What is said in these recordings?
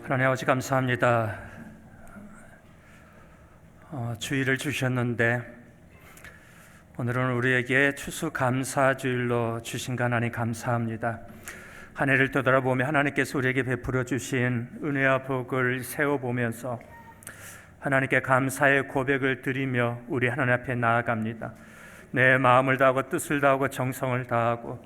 하나님 아버지 감사합니다. 주일을 주셨는데 오늘은 우리에게 추수감사주일로 주신 것 하나님 감사합니다. 한 해를 되돌아보며 하나님께서 우리에게 베풀어 주신 은혜와 복을 세워보면서 하나님께 감사의 고백을 드리며 우리 하나님 앞에 나아갑니다. 내 마음을 다하고 뜻을 다하고 정성을 다하고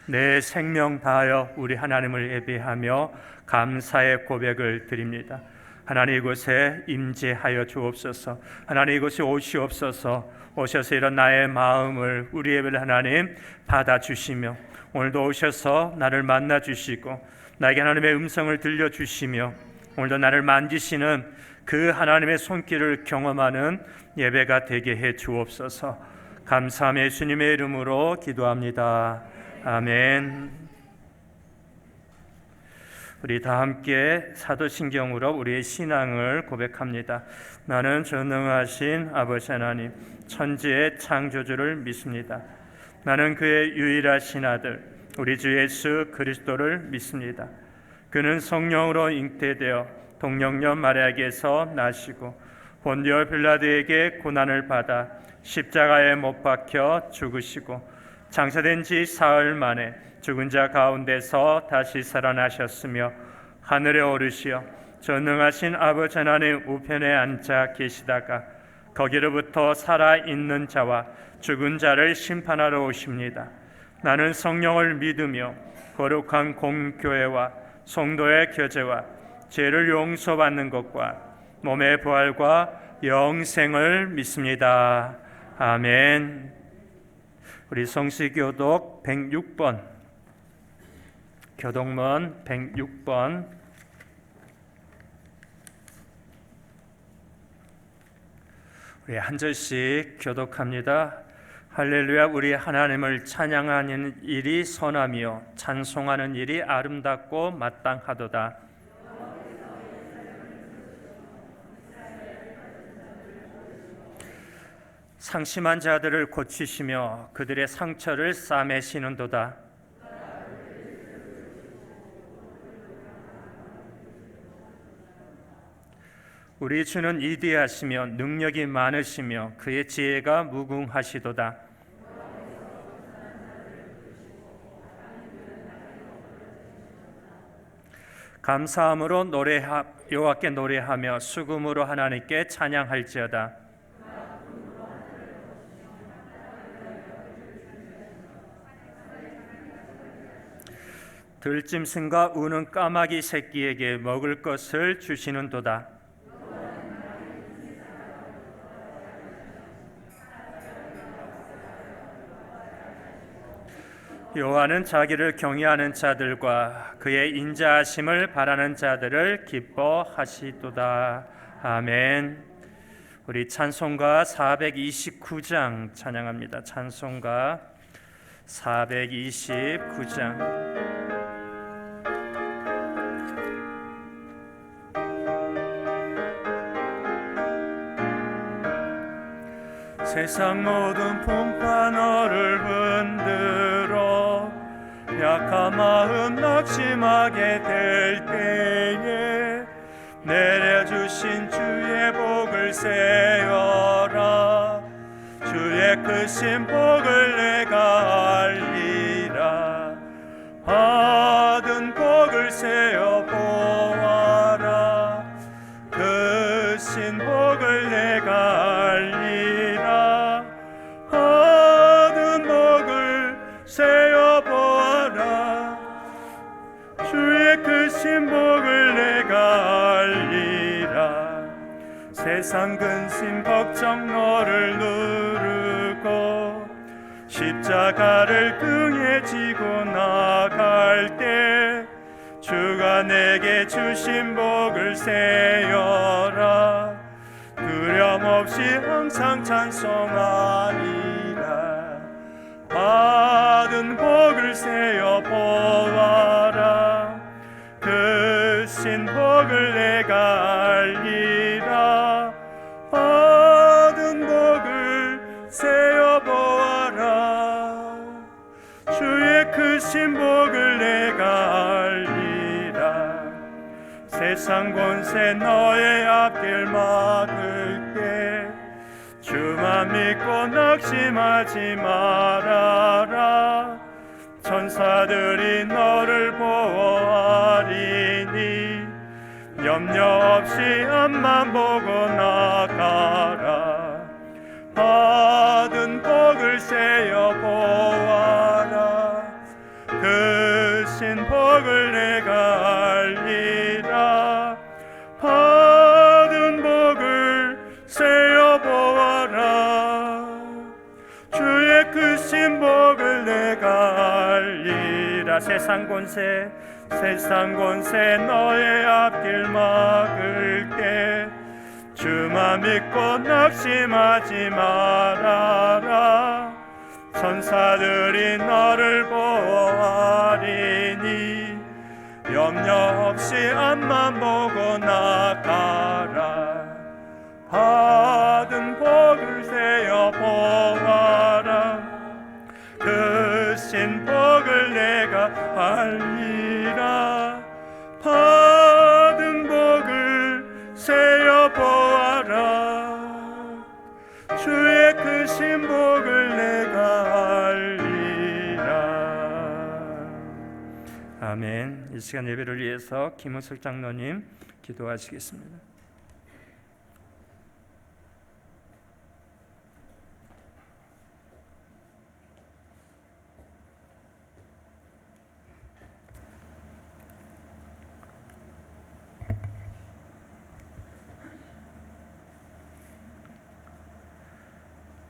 내 생명 다하여 우리 하나님을 예배하며 감사의 고백을 드립니다. 하나님 이곳에 임재하여 주옵소서. 하나님 이곳에 오시옵소서. 오셔서 이런 나의 마음을 우리 예배를 하나님 받아주시며 오늘도 오셔서 나를 만나주시고 나에게 하나님의 음성을 들려주시며 오늘도 나를 만지시는 그 하나님의 손길을 경험하는 예배가 되게 해 주옵소서. 감사하며 예수님의 이름으로 기도합니다. 아멘. 우리 다 함께 사도신경으로 우리의 신앙을 고백합니다. 나는 전능하신 아버지 하나님 천지의 창조주를 믿습니다. 나는 그의 유일하신 아들 우리 주 예수 그리스도를 믿습니다. 그는 성령으로 잉태되어 동정녀 마리아에게서 나시고 본디오 빌라도에게 고난을 받아 십자가에 못 박혀 죽으시고 장사된 지 사흘 만에 죽은 자 가운데서 다시 살아나셨으며 하늘에 오르시어 전능하신 아버지 하나님 우편에 앉아 계시다가 거기로부터 살아있는 자와 죽은 자를 심판하러 오십니다. 나는 성령을 믿으며 거룩한 공교회와 성도의 교제와 죄를 용서받는 것과 몸의 부활과 영생을 믿습니다. 아멘. 우리 성시교독 106번 교독문 106번 우리 한 절씩 교독합니다. 할렐루야. 우리 하나님을 찬양하는 일이 선하며 찬송하는 일이 아름답고 마땅하도다. 상심한 자들을 고치시며 그들의 상처를 싸매시는도다. 우리 주는 위대하시며 능력이 많으시며 그의 지혜가 무궁하시도다. 감사함으로 여호와께 노래하며 수금으로 하나님께 찬양할지어다. 들짐승과 우는 까마귀 새끼에게 먹을 것을 주시는도다. 여호와는 자기를 경외하는 자들과 그의 인자하심을 바라는 자들을 기뻐하시도다. 아멘. 우리 찬송가 429장 찬양합니다. 찬송가 429장 세상 모든 풍파 너를 흔들어 약한 마음 낙심하게 될 때에 내려주신 주의 복을 세어라. 주의 크신 복을 내가 알리라. 받은 복을 세어 보아라. 크신 복을 내가 알리라. 받은 복을 세어 보아라. 주의 크신 복을 내가 알리라. 세상 근심 걱정 너를 누르고 십자가를 등에 지고 나갈 때 주가 내게 주신 복을 세어라. 두려움 없이 항상 찬송하리라. 받은 복을 세어 보아라. 크신 복을 내가 알리라. 받은 복을 세어 보아라. 주의 크신 복을 내가 알리라. 세상 권세 너의 앞길 막을게. 주만 믿고 낙심하지 말아라. 천사들이 너를 보호하리니 염려 없이 앞만 보고 나가라. 받은 복을 세어 보아라. 그 신복을 내가 알리라. 받은 복을 세어 보아라. 주의 그 신복을 내가 알리라. 세상 권세 너의 앞길 막을게. 주만 믿고 낙심하지 말아라. 천사들이 너를 보호하리니 염려 없이 앞만 보고 나가라. 받은 복을 세어 보아라. 그 신복을 내가 알리라. 받은 복을 세어 보아라. 주의 그 신복을 내가 알리라. 아멘. 이 시간 예배를 위해서 김은석 장로님 기도하시겠습니다.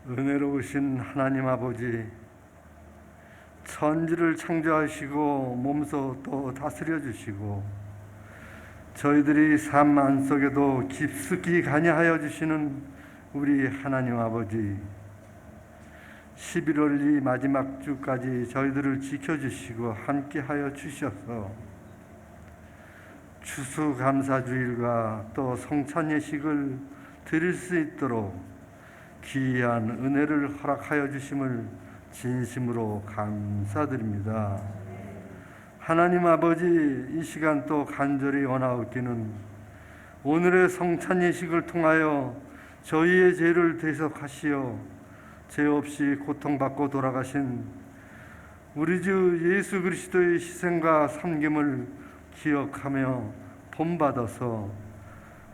은혜로우신 하나님 아버지, 천지를 창조하시고 몸소 또 다스려 주시고 저희들이 삶 안속에도 깊숙이 관여하여 주시는 우리 하나님 아버지, 11월 이 마지막 주까지 저희들을 지켜주시고 함께하여 주셔서 추수감사주일과 또 성찬예식을 드릴 수 있도록 귀한 은혜를 허락하여 주심을 진심으로 감사드립니다. 하나님 아버지, 이 시간 또 간절히 원하옵기는 오늘의 성찬 예식을 통하여 저희의 죄를 대속하시어 죄 없이 고통받고 돌아가신 우리 주 예수 그리스도의 희생과 섬김을 기억하며 본받아서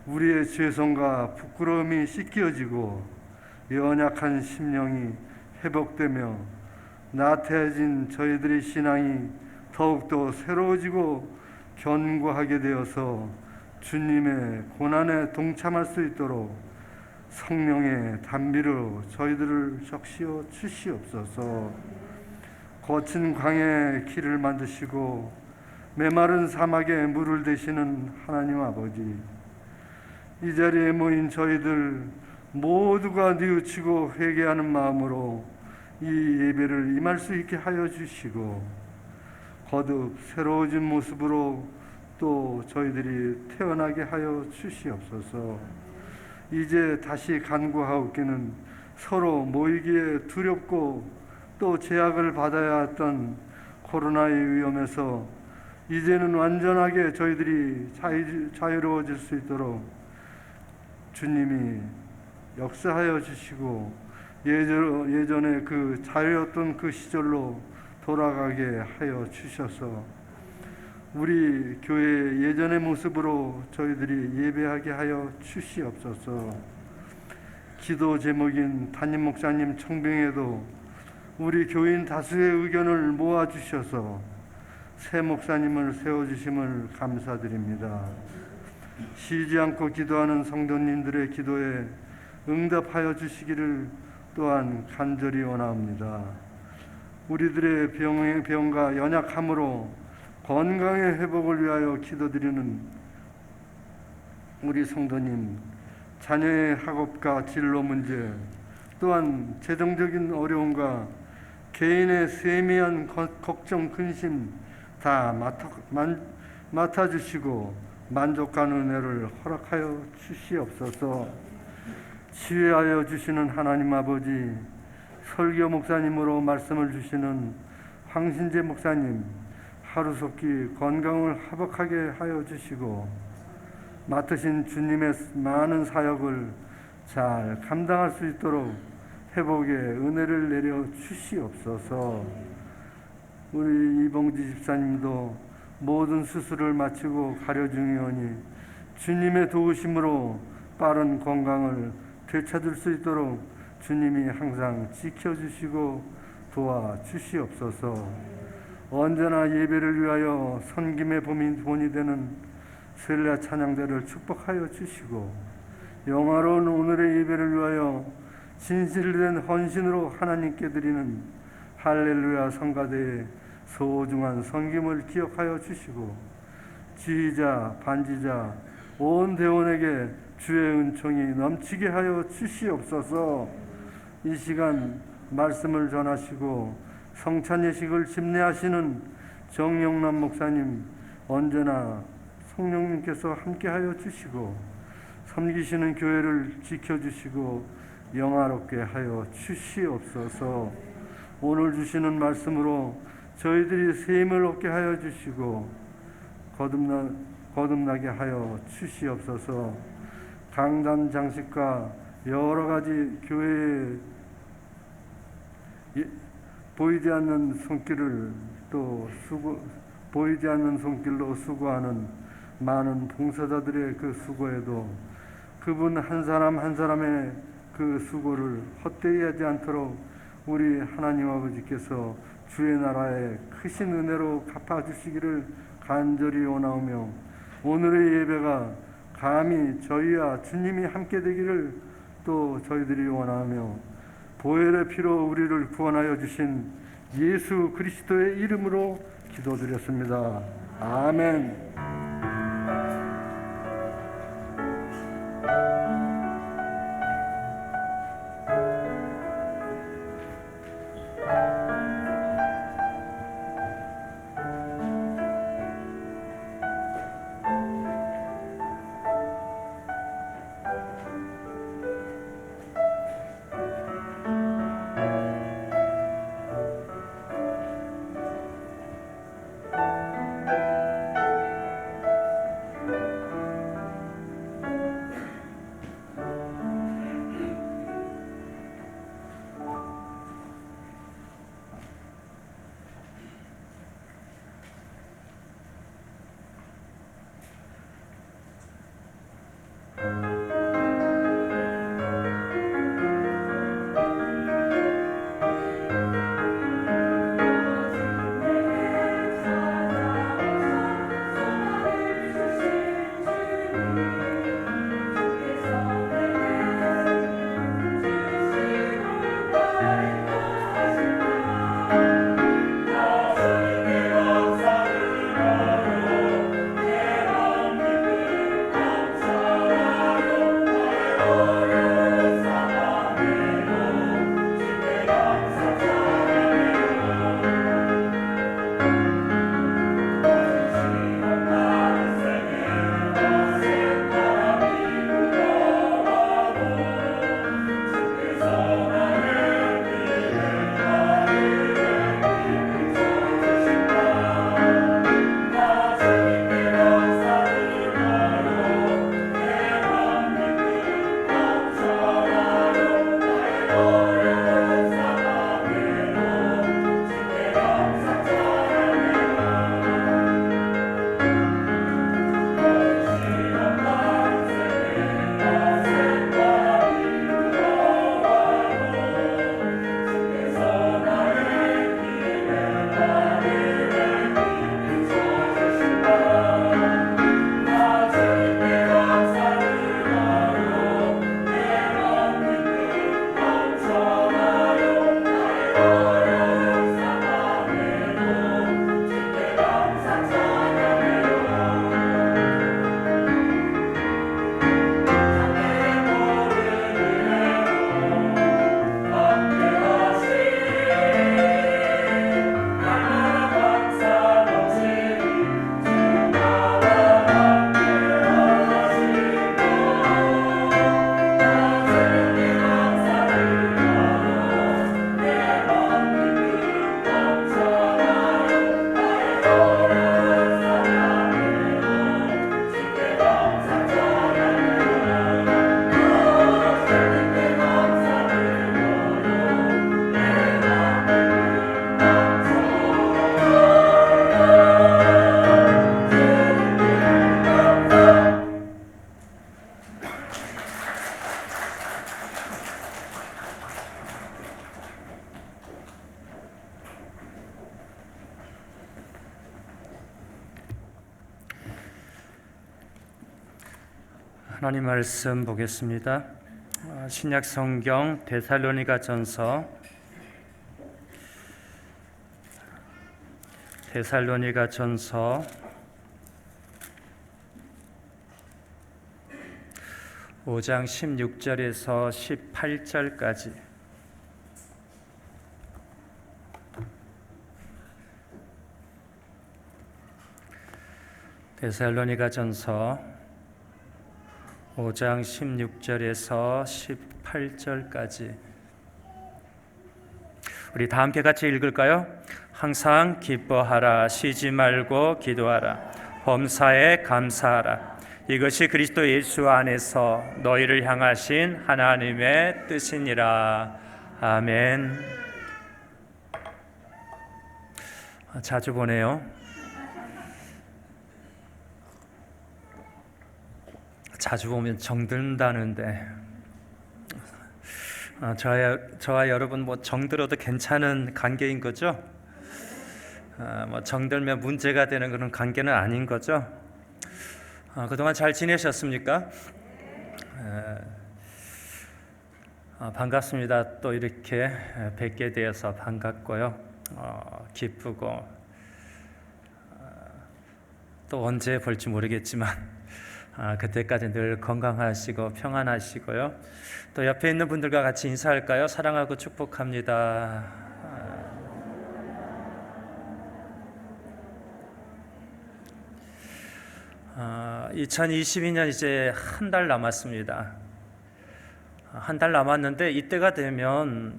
우리의 죄성과 부끄러움이 씻겨지고 연약한 심령이 회복되며 나태해진 저희들의 신앙이 더욱더 새로워지고 견고하게 되어서 주님의 고난에 동참할 수 있도록 성령의 단비로 저희들을 적시어 주시옵소서. 거친 광야에 길을 만드시고 메마른 사막에 물을 대시는 하나님 아버지, 이 자리에 모인 저희들 모두가 뉘우치고 회개하는 마음으로 이 예배를 임할 수 있게 하여 주시고 거듭 새로워진 모습으로 또 저희들이 태어나게 하여 주시옵소서. 이제 다시 간구하옵기는 서로 모이기에 두렵고 또 제약을 받아야 했던 코로나의 위험에서 이제는 완전하게 저희들이 자유로워질 수 있도록 주님이 역사하여 주시고 예전에 그 자유였던 그 시절로 돌아가게 하여 주셔서 우리 교회의 예전의 모습으로 저희들이 예배하게 하여 주시옵소서. 기도 제목인 담임 목사님 청빙에도 우리 교인 다수의 의견을 모아주셔서 새 목사님을 세워주심을 감사드립니다. 쉬지 않고 기도하는 성도님들의 기도에 응답하여 주시기를 또한 간절히 원합니다. 우리들의 병과 연약함으로 건강의 회복을 위하여 기도드리는 우리 성도님, 자녀의 학업과 진로 문제, 또한 재정적인 어려움과 개인의 세미한 걱정, 근심 다 맡아주시고 만족한 은혜를 허락하여 주시옵소서. 치유하여 주시는 하나님 아버지, 설교 목사님으로 말씀을 주시는 황신재 목사님, 하루속히 건강을 회복하게 하여 주시고 맡으신 주님의 많은 사역을 잘 감당할 수 있도록 회복의 은혜를 내려 주시옵소서. 우리 이봉지 집사님도 모든 수술을 마치고 가려 중이오니 주님의 도우심으로 빠른 건강을 되찾을 수 있도록 주님이 항상 지켜주시고 도와주시옵소서. 언제나 예배를 위하여 섬김의 본이 되는 셀레아 찬양대를 축복하여 주시고 영화로운 오늘의 예배를 위하여 진실된 헌신으로 하나님께 드리는 할렐루야 성가대의 소중한 섬김을 기억하여 주시고 지휘자, 반지자, 온 대원에게 주의 은총이 넘치게 하여 주시옵소서. 이 시간 말씀을 전하시고 성찬 예식을 집례하시는 정영남 목사님 언제나 성령님께서 함께하여 주시고 섬기시는 교회를 지켜주시고 영화롭게 하여 주시옵소서. 오늘 주시는 말씀으로 저희들이 셈을 얻게 하여 주시고 거듭나게 하여 주시옵소서. 강단 장식과 여러 가지 교회에 보이지 않는 손길을 보이지 않는 손길로 수고하는 많은 봉사자들의 그 수고에도 그분 한 사람 한 사람의 그 수고를 헛되이 하지 않도록 우리 하나님 아버지께서 주의 나라의 크신 은혜로 갚아주시기를 간절히 원하오며 오늘의 예배가 감히 저희와 주님이 함께 되기를 또 저희들이 원하며 보혈의 피로 우리를 구원하여 주신 예수 그리스도의 이름으로 기도드렸습니다. 아멘. 하나님 말씀 보겠습니다. 신약 성경 데살로니가전서 5장 16절에서 18절까지. 데살로니가전서 5장 16절에서 18절까지. 우리 다 함께 같이 읽을까요? 항상 기뻐하라, 쉬지 말고 기도하라, 범사에 감사하라. 이것이 그리스도 예수 안에서 너희를 향하신 하나님의 뜻이니라. 아멘. 자주 보네요. 자주 보면 정든다는데, 저와 여러분 정들어도 괜찮은 관계인 거죠? 정들면 문제가 되는 그런 관계는 아닌 거죠? 그동안 잘 지내셨습니까? 반갑습니다. 또 이렇게 뵙게 되어서 반갑고요. 기쁘고, 또 언제 볼지 모르겠지만 그때까지 늘 건강하시고 평안하시고요. 또 옆에 있는 분들과 같이 인사할까요? 사랑하고 축복합니다. 2022년 이제 한 달 남았습니다. 한 달 남았는데 이때가 되면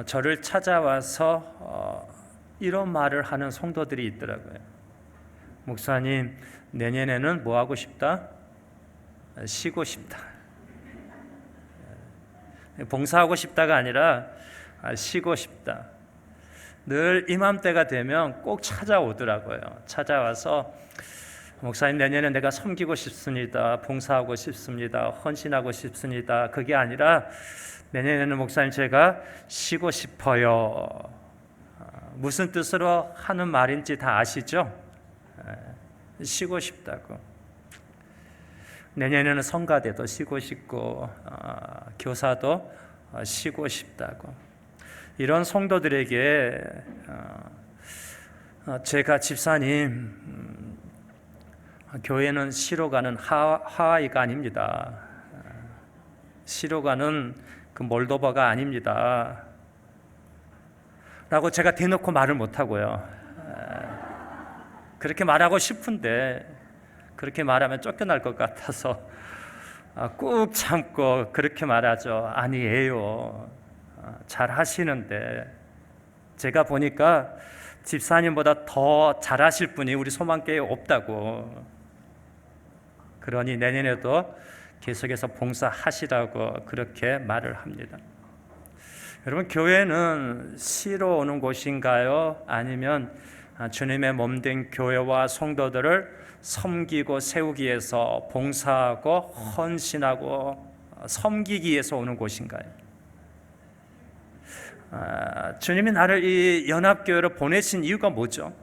저를 찾아와서 이런 말을 하는 성도들이 있더라고요. 목사님, 내년에는 뭐 하고 싶다? 쉬고 싶다. 봉사하고 싶다가 아니라 쉬고 싶다. 늘 이맘때가 되면 꼭 찾아오더라고요. 찾아와서 목사님, 내년에 내가 섬기고 싶습니다. 봉사하고 싶습니다. 헌신하고 싶습니다. 그게 아니라 내년에는 목사님 제가 쉬고 싶어요. 무슨 뜻으로 하는 말인지 다 아시죠? 쉬고 싶다고. 내년에는 성가대도 쉬고 싶고 교사도 쉬고 싶다고. 이런 성도들에게 제가 집사님, 교회는 쉬러 가는 하와이가 아닙니다. 쉬러 가는 그 몰도바가 아닙니다. 라고 제가 대놓고 말을 못하고요. 그렇게 말하고 싶은데 그렇게 말하면 쫓겨날 것 같아서 꾹 참고 그렇게 말하죠. 아니에요. 잘 하시는데 제가 보니까 집사님보다 더 잘하실 분이 우리 소망교회에 없다고. 그러니 내년에도 계속해서 봉사하시라고 그렇게 말을 합니다. 여러분, 교회는 쉬러 오는 곳인가요? 아니면 주님의 몸된 교회와 성도들을 섬기고 세우기 위해서 봉사하고 헌신하고 섬기기 위해서 오는 곳인가요? 주님이 나를 이 연합교회로 보내신 이유가 뭐죠?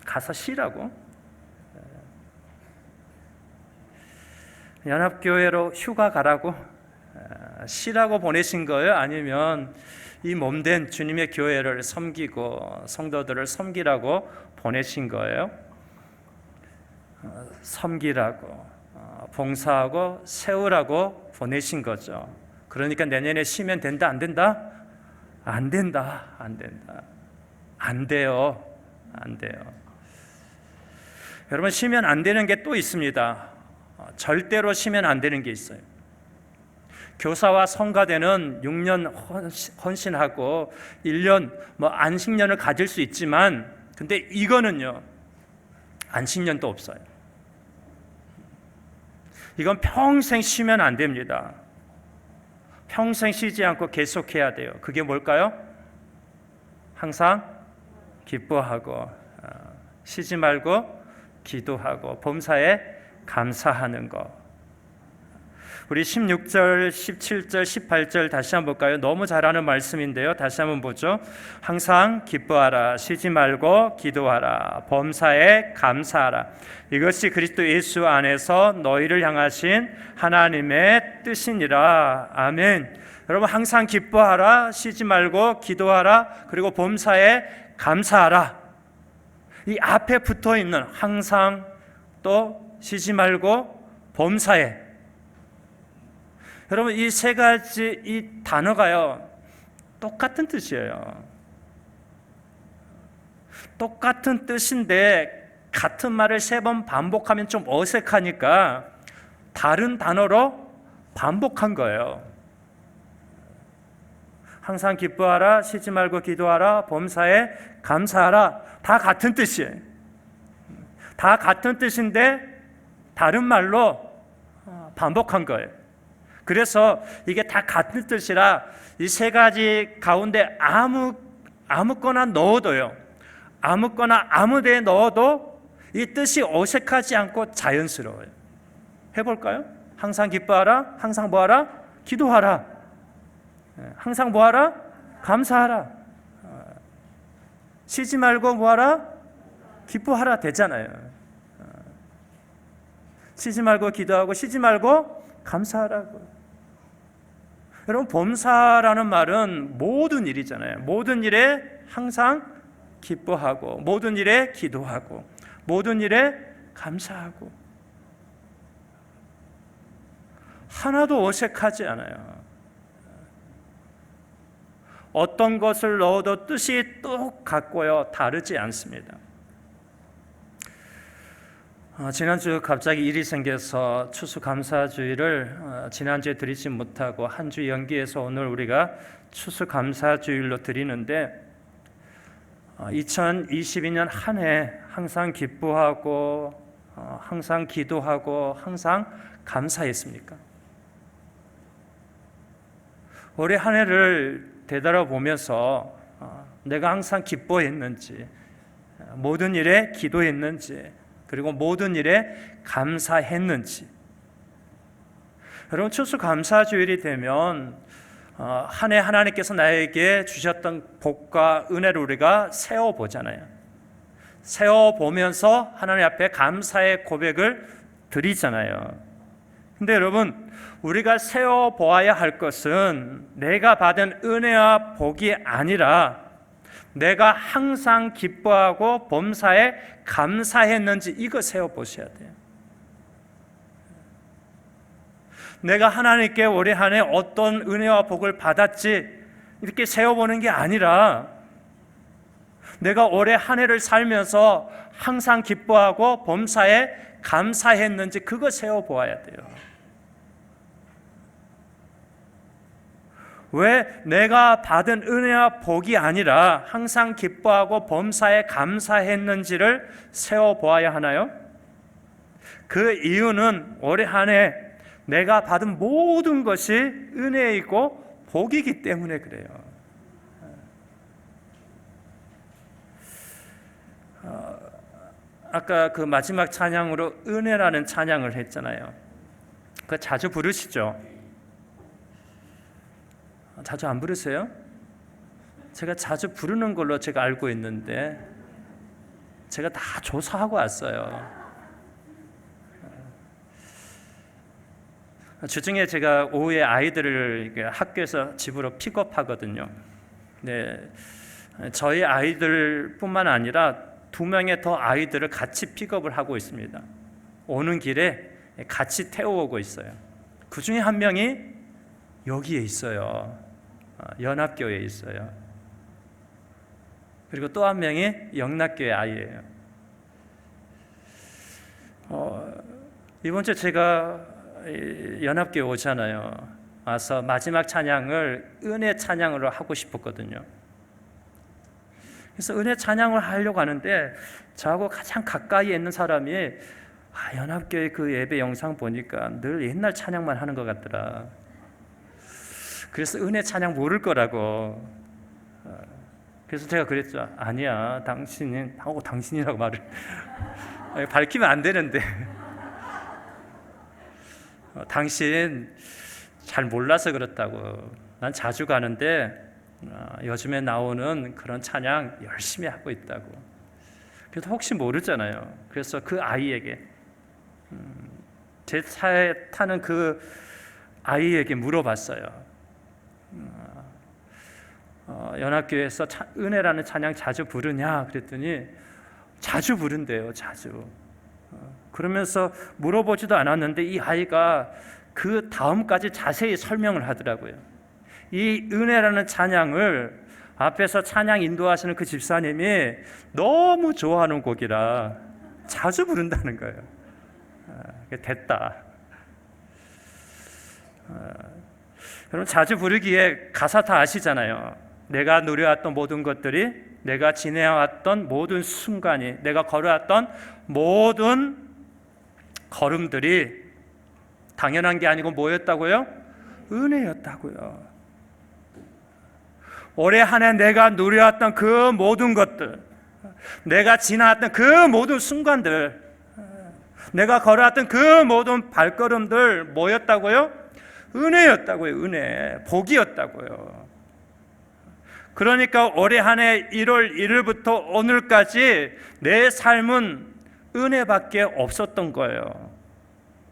가서 쉬라고? 연합교회로 휴가 가라고? 쉬라고 보내신 거예요? 아니면 이 몸된 주님의 교회를 섬기고 성도들을 섬기라고 보내신 거예요? 섬기라고, 봉사하고 세우라고 보내신 거죠. 그러니까 내년에 쉬면 된다, 안 된다? 안 된다, 안 된다. 안 돼요, 안 돼요. 여러분, 쉬면 안 되는 게 또 있습니다. 절대로 쉬면 안 되는 게 있어요. 교사와 성가대는 6년 헌신하고 1년 안식년을 가질 수 있지만, 근데 이거는요, 안식년도 없어요. 이건 평생 쉬면 안 됩니다. 평생 쉬지 않고 계속해야 돼요. 그게 뭘까요? 항상 기뻐하고 쉬지 말고 기도하고 범사에 감사하는 것. 우리 16절, 17절, 18절 다시 한번 볼까요? 너무 잘 아는 말씀인데요. 다시 한번 보죠. 항상 기뻐하라, 쉬지 말고 기도하라, 범사에 감사하라. 이것이 그리스도 예수 안에서 너희를 향하신 하나님의 뜻이니라. 아멘. 여러분, 항상 기뻐하라, 쉬지 말고 기도하라, 그리고 범사에 감사하라. 이 앞에 붙어 있는 항상, 또 쉬지 말고 범사에, 여러분 이 세 가지 이 단어가요 똑같은 뜻이에요. 똑같은 뜻인데 같은 말을 세 번 반복하면 좀 어색하니까 다른 단어로 반복한 거예요. 항상 기뻐하라, 쉬지 말고 기도하라, 범사에 감사하라. 다 같은 뜻이에요. 다 같은 뜻인데 다른 말로 반복한 거예요. 그래서 이게 다 같은 뜻이라 이 세 가지 가운데 아무거나 넣어도요, 아무거나 아무 데에 넣어도 이 뜻이 어색하지 않고 자연스러워요. 해볼까요? 항상 기뻐하라, 항상 뭐하라? 기도하라. 항상 뭐하라? 감사하라. 쉬지 말고 뭐하라? 기뻐하라 되잖아요. 쉬지 말고 기도하고 쉬지 말고 감사하라고. 여러분, 범사라는 말은 모든 일이잖아요. 모든 일에 항상 기뻐하고, 모든 일에 기도하고, 모든 일에 감사하고. 하나도 어색하지 않아요. 어떤 것을 넣어도 뜻이 똑같고요, 다르지 않습니다. 지난주 갑자기 일이 생겨서 추수감사주일을 지난주에 드리지 못하고 한 주 연기해서 오늘 우리가 추수감사주일로 드리는데, 2022년 한 해 항상 기뻐하고 항상 기도하고 항상 감사했습니까? 올해 한 해를 되돌아보면서 내가 항상 기뻐했는지, 모든 일에 기도했는지, 그리고 모든 일에 감사했는지. 여러분, 추수감사주일이 되면 한 해 하나님께서 나에게 주셨던 복과 은혜를 우리가 세어보잖아요. 세어보면서 하나님 앞에 감사의 고백을 드리잖아요. 근데 여러분, 우리가 세어보아야 할 것은 내가 받은 은혜와 복이 아니라 내가 항상 기뻐하고 범사에 감사했는지, 이거 세어보셔야 돼요. 내가 하나님께 올해 한 해 어떤 은혜와 복을 받았지, 이렇게 세어보는 게 아니라 내가 올해 한 해를 살면서 항상 기뻐하고 범사에 감사했는지, 그거 세어보아야 돼요. 왜 내가 받은 은혜와 복이 아니라 항상 기뻐하고 범사에 감사했는지를 세어보아야 하나요? 그 이유는 올해 한 해 내가 받은 모든 것이 은혜이고 복이기 때문에 그래요. 아까 그 마지막 찬양으로 은혜라는 찬양을 했잖아요. 그거 자주 부르시죠? 자주 안 부르세요? 제가 자주 부르는 걸로 제가 알고 있는데 제가 다 조사하고 왔어요. 주중에 제가 오후에 아이들을 학교에서 집으로 픽업하거든요. 네, 저희 아이들뿐만 아니라 2명의 더 아이들을 같이 픽업을 하고 있습니다. 오는 길에 같이 태워오고 있어요. 그 중에 한 명이 여기에 있어요. 연합교회에 있어요. 그리고 또 한 명이 영락교회 아이예요. 이번 주에 제가 연합교회 오잖아요. 와서 마지막 찬양을 은혜 찬양으로 하고 싶었거든요. 그래서 은혜 찬양을 하려고 하는데 저하고 가장 가까이에 있는 사람이 연합교회 그 예배 영상 보니까 늘 옛날 찬양만 하는 것 같더라. 그래서 은혜 찬양 모를 거라고. 그래서 제가 그랬죠. 아니야, 당신은 하고 당신이라고 말을 밝히면 안 되는데. 당신 잘 몰라서 그렇다고. 난 자주 가는데 요즘에 나오는 그런 찬양 열심히 하고 있다고. 그래도 혹시 모르잖아요. 그래서 그 아이에게, 제 차에 타는 그 아이에게 물어봤어요. 연합교회에서 은혜라는 찬양 자주 부르냐 그랬더니 자주 부른대요. 자주. 그러면서 물어보지도 않았는데 이 아이가 그 다음까지 자세히 설명을 하더라고요. 이 은혜라는 찬양을 앞에서 찬양 인도하시는 그 집사님이 너무 좋아하는 곡이라 자주 부른다는 거예요. 됐다. 여러분, 자주 부르기에 가사 다 아시잖아요. 내가 누려왔던 모든 것들이, 내가 지내왔던 모든 순간이, 내가 걸어왔던 모든 걸음들이 당연한 게 아니고 뭐였다고요? 은혜였다고요. 올해 한 해 내가 누려왔던 그 모든 것들, 내가 지나왔던 그 모든 순간들, 내가 걸어왔던 그 모든 발걸음들 뭐였다고요? 은혜였다고요. 은혜, 복이었다고요. 그러니까 올해 한 해 1월 1일부터 오늘까지 내 삶은 은혜밖에 없었던 거예요.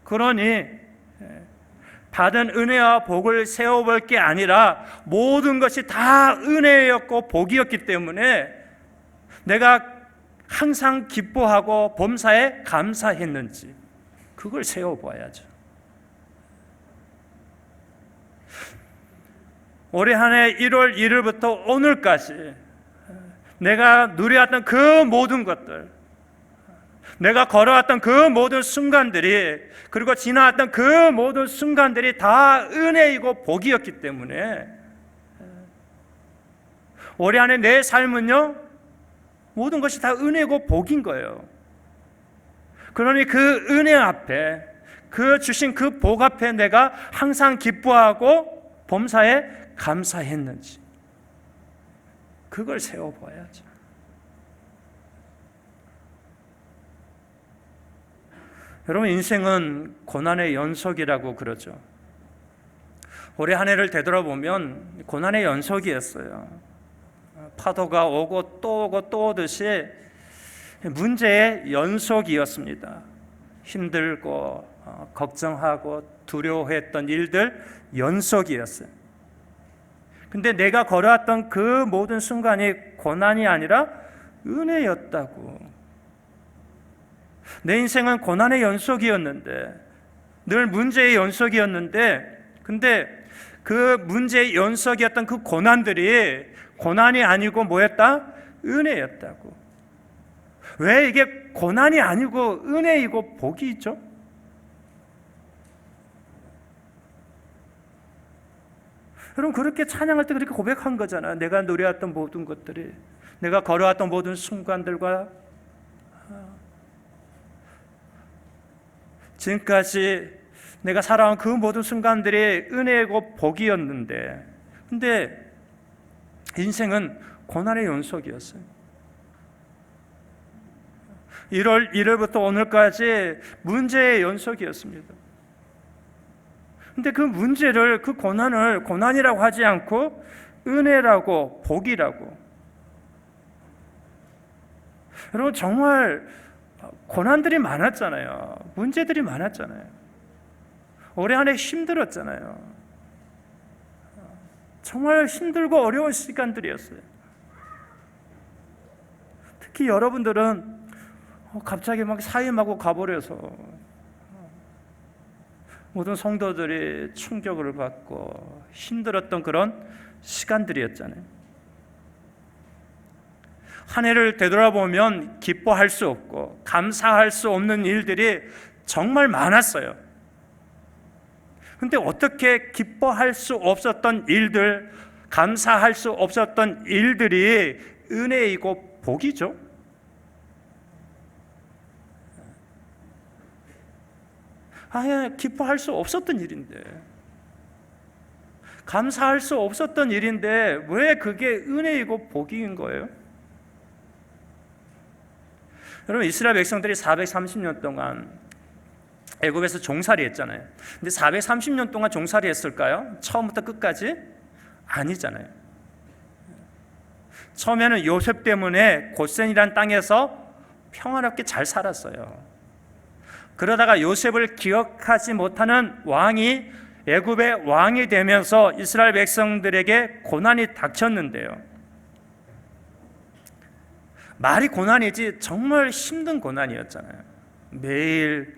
그러니 받은 은혜와 복을 세워볼 게 아니라 모든 것이 다 은혜였고 복이었기 때문에 내가 항상 기뻐하고 범사에 감사했는지 그걸 세워봐야죠. 올해 한 해 1월 1일부터 오늘까지 내가 누려왔던 그 모든 것들, 내가 걸어왔던 그 모든 순간들이, 그리고 지나왔던 그 모든 순간들이 다 은혜이고 복이었기 때문에 올해 안에 내 삶은요, 모든 것이 다 은혜고 복인 거예요. 그러니 그 은혜 앞에, 그 주신 그 복 앞에 내가 항상 기뻐하고 범사에 감사했는지 그걸 세워봐야죠. 여러분, 인생은 고난의 연속이라고 그러죠. 올해 한 해를 되돌아보면 고난의 연속이었어요. 파도가 오고 또 오고 또 오듯이 문제의 연속이었습니다. 힘들고 걱정하고 두려워했던 일들 연속이었어요. 근데 내가 걸어왔던 그 모든 순간이 고난이 아니라 은혜였다고. 내 인생은 고난의 연속이었는데, 늘 문제의 연속이었는데, 근데 그 문제의 연속이었던 그 고난들이 고난이 아니고 뭐였다? 은혜였다고. 왜 이게 고난이 아니고 은혜이고 복이죠? 여러분, 그렇게 찬양할 때 그렇게 고백한 거잖아요. 내가 누려왔던 모든 것들이, 내가 걸어왔던 모든 순간들과 지금까지 내가 살아온 그 모든 순간들이 은혜고 복이었는데, 근데 인생은 고난의 연속이었어요. 1월 1일부터 오늘까지 문제의 연속이었습니다. 근데 그 문제를, 그 고난을 고난이라고 하지 않고 은혜라고, 복이라고. 여러분, 정말 고난들이 많았잖아요. 문제들이 많았잖아요. 올해 한 해 힘들었잖아요. 정말 힘들고 어려운 시간들이었어요. 특히 여러분들은 갑자기 막 사임하고 가버려서 모든 성도들이 충격을 받고 힘들었던 그런 시간들이었잖아요. 한 해를 되돌아보면 기뻐할 수 없고 감사할 수 없는 일들이 정말 많았어요. 근데 어떻게 기뻐할 수 없었던 일들, 감사할 수 없었던 일들이 은혜이고 복이죠? 기뻐할 수 없었던 일인데, 감사할 수 없었던 일인데 왜 그게 은혜이고 복인 거예요? 여러분, 이스라엘 백성들이 430년 동안 애굽에서 종살이 했잖아요. 근데 430년 동안 종살이 했을까요? 처음부터 끝까지? 아니잖아요. 처음에는 요셉 때문에 고센이라는 땅에서 평화롭게 잘 살았어요. 그러다가 요셉을 기억하지 못하는 왕이 애굽의 왕이 되면서 이스라엘 백성들에게 고난이 닥쳤는데요. 말이 고난이지 정말 힘든 고난이었잖아요. 매일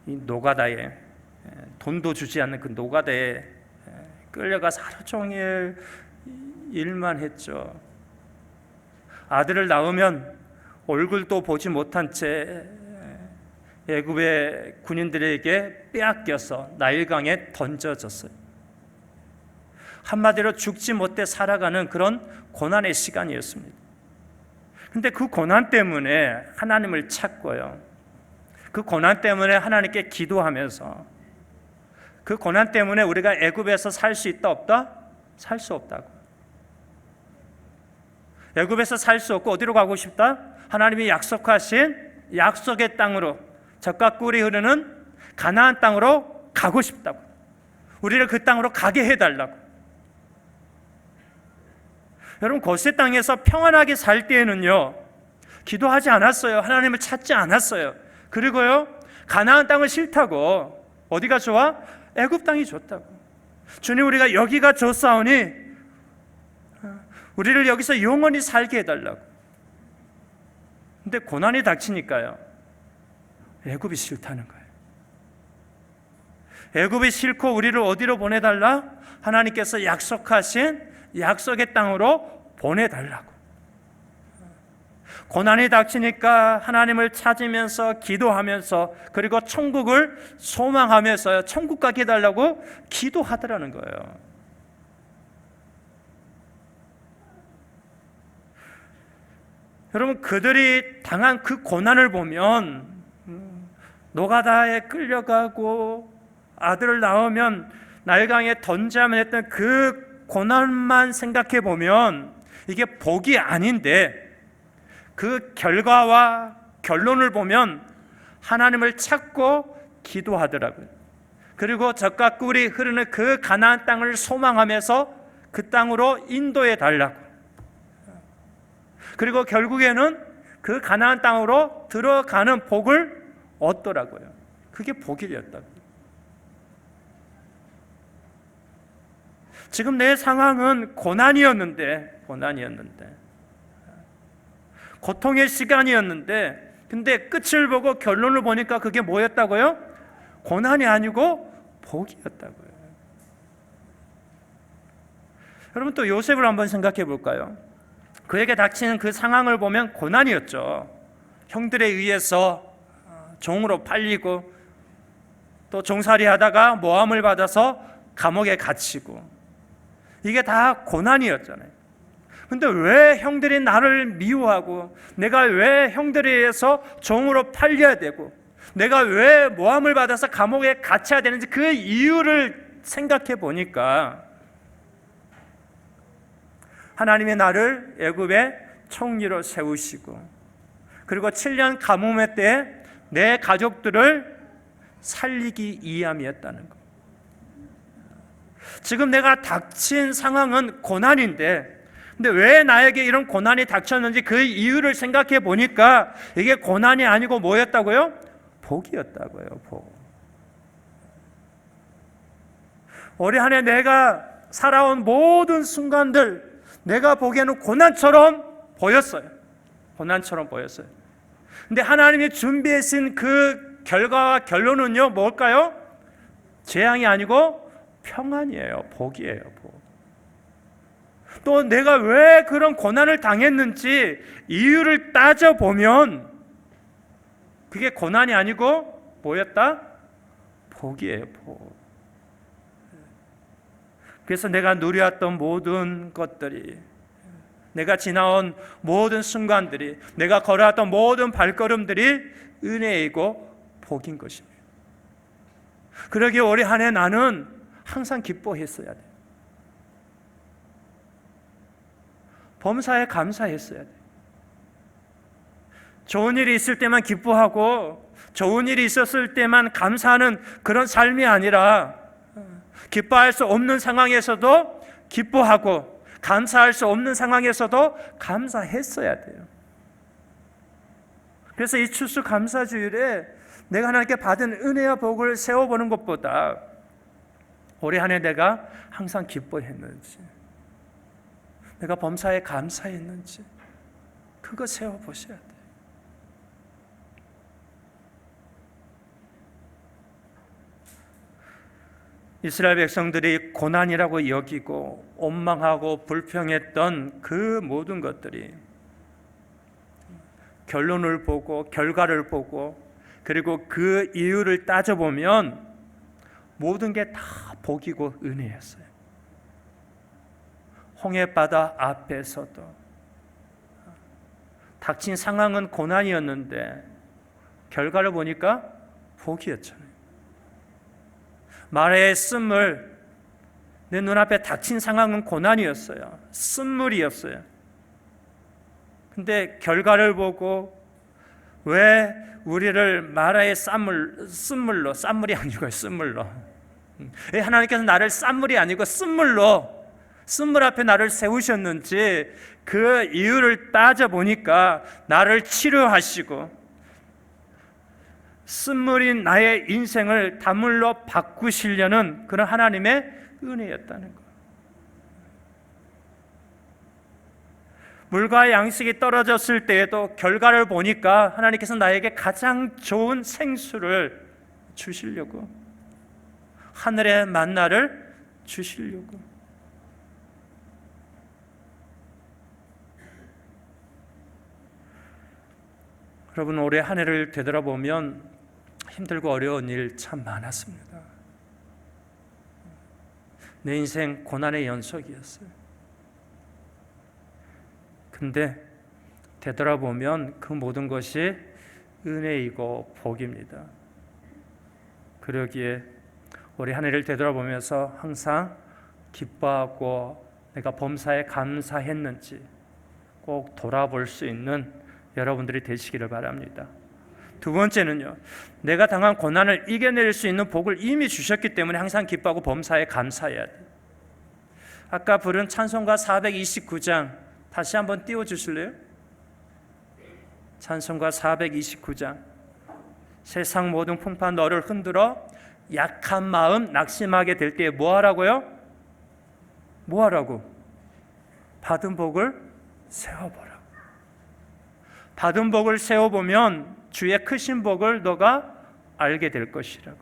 이 노가다에, 돈도 주지 않는 그 노가다에 끌려가서 하루 종일 일만 했죠. 아들을 낳으면 얼굴도 보지 못한 채 애굽의 군인들에게 빼앗겨서 나일강에 던져졌어요. 한마디로 죽지 못해 살아가는 그런 고난의 시간이었습니다. 근데 그 고난 때문에 하나님을 찾고요, 그 고난 때문에 하나님께 기도하면서, 그 고난 때문에 우리가 애굽에서 살 수 있다 없다? 살 수 없다고. 애굽에서 살 수 없고 어디로 가고 싶다? 하나님이 약속하신 약속의 땅으로, 젖과 꿀이 흐르는 가나안 땅으로 가고 싶다고. 우리를 그 땅으로 가게 해달라고. 여러분, 고세 땅에서 평안하게 살 때에는요, 기도하지 않았어요. 하나님을 찾지 않았어요. 그리고요, 가나안 땅을 싫다고. 어디가 좋아? 애굽 땅이 좋다고. 주님, 우리가 여기가 좋사오니 우리를 여기서 영원히 살게 해달라고. 근데 고난이 닥치니까요, 애굽이 싫다는 거예요. 애굽이 싫고 우리를 어디로 보내달라? 하나님께서 약속하신 약속의 땅으로 보내달라고. 고난이 닥치니까 하나님을 찾으면서 기도하면서, 그리고 천국을 소망하면서 천국 가게 해달라고 기도하더라는 거예요. 여러분, 그들이 당한 그 고난을 보면, 노가다에 끌려가고 아들을 낳으면 나일강에 던져야만 했던 그 고난만 생각해 보면 이게 복이 아닌데, 그 결과와 결론을 보면 하나님을 찾고 기도하더라고요. 그리고 젖과 꿀이 흐르는 그 가나안 땅을 소망하면서 그 땅으로 인도해 달라고. 그리고 결국에는 그 가나안 땅으로 들어가는 복을 얻더라고요. 그게 복이었다고. 지금 내 상황은 고난이었는데, 고통의 시간이었는데, 근데 끝을 보고 결론을 보니까 그게 뭐였다고요? 고난이 아니고 복이었다고요. 여러분, 또 요셉을 한번 생각해 볼까요? 그에게 닥치는 그 상황을 보면 고난이었죠. 형들에 의해서 종으로 팔리고, 또 종살이 하다가 모함을 받아서 감옥에 갇히고, 이게 다 고난이었잖아요. 근데 왜 형들이 나를 미워하고, 내가 왜 형들에 의해서 종으로 팔려야 되고, 내가 왜 모함을 받아서 감옥에 갇혀야 되는지 그 이유를 생각해 보니까, 하나님이 나를 애굽의 총리로 세우시고, 그리고 7년 가뭄의 때에 내 가족들을 살리기 위함이었다는 것. 지금 내가 닥친 상황은 고난인데, 근데 왜 나에게 이런 고난이 닥쳤는지 그 이유를 생각해 보니까 이게 고난이 아니고 뭐였다고요? 복이었다고요. 복. 올해 한 해 내가 살아온 모든 순간들, 내가 보기에는 고난처럼 보였어요. 고난처럼 보였어요. 근데 하나님이 준비하신 그 결과와 결론은요, 뭘까요? 재앙이 아니고 평안이에요. 복이에요. 복. 또 내가 왜 그런 고난을 당했는지 이유를 따져보면 그게 고난이 아니고 뭐였다? 복이에요. 복. 그래서 내가 누려왔던 모든 것들이, 내가 지나온 모든 순간들이, 내가 걸어왔던 모든 발걸음들이 은혜이고 복인 것입니다. 그러기에 올해 한 해 나는 항상 기뻐했어야 돼. 범사에 감사했어야 돼. 좋은 일이 있을 때만 기뻐하고 좋은 일이 있었을 때만 감사하는 그런 삶이 아니라 기뻐할 수 없는 상황에서도 기뻐하고 감사할 수 없는 상황에서도 감사했어야 돼요. 그래서 이 추수감사주일에 내가 하나님께 받은 은혜와 복을 세워보는 것보다 올해 한 해 내가 항상 기뻐했는지, 내가 범사에 감사했는지, 그거 세워보셔야 돼요. 이스라엘 백성들이 고난이라고 여기고 원망하고 불평했던 그 모든 것들이 결론을 보고 결과를 보고 그리고 그 이유를 따져보면 모든 게 다 복이고 은혜였어요. 홍해바다 앞에서도 닥친 상황은 고난이었는데 결과를 보니까 복이었잖아요. 마라의 쓴물, 내 눈앞에 닥친 상황은 고난이었어요. 쓴물이었어요. 근데 결과를 보고 왜 우리를 마라의 쓴물로, 쌈물이 아니고 쓴물로, 왜 하나님께서 나를 쌈물이 아니고 쓴물로, 쓴물 앞에 나를 세우셨는지 그 이유를 따져보니까 나를 치료하시고 쓴물인 나의 인생을 단물로 바꾸시려는 그런 하나님의 은혜였다는 것. 물과 양식이 떨어졌을 때에도 결과를 보니까 하나님께서 나에게 가장 좋은 생수를 주시려고, 하늘의 만나를 주시려고. 여러분, 올해 한 해를 되돌아보면 힘들고 어려운 일 참 많았습니다. 내 인생 고난의 연속이었어요. 근데 되돌아보면 그 모든 것이 은혜이고 복입니다. 그러기에 우리 한 해를 되돌아보면서 항상 기뻐하고 내가 범사에 감사했는지 꼭 돌아볼 수 있는 여러분들이 되시기를 바랍니다. 두 번째는요, 내가 당한 고난을 이겨낼 수 있는 복을 이미 주셨기 때문에 항상 기뻐하고 범사에 감사해야 돼요. 아까 부른 찬송가 429장 다시 한번 띄워주실래요? 찬송가 429장. 세상 모든 풍파 너를 흔들어 약한 마음 낙심하게 될 때에 뭐 하라고요? 뭐 하라고? 받은 복을 세워보라. 받은 복을 세워보면 주의 크신 복을 너가 알게 될 것이라고.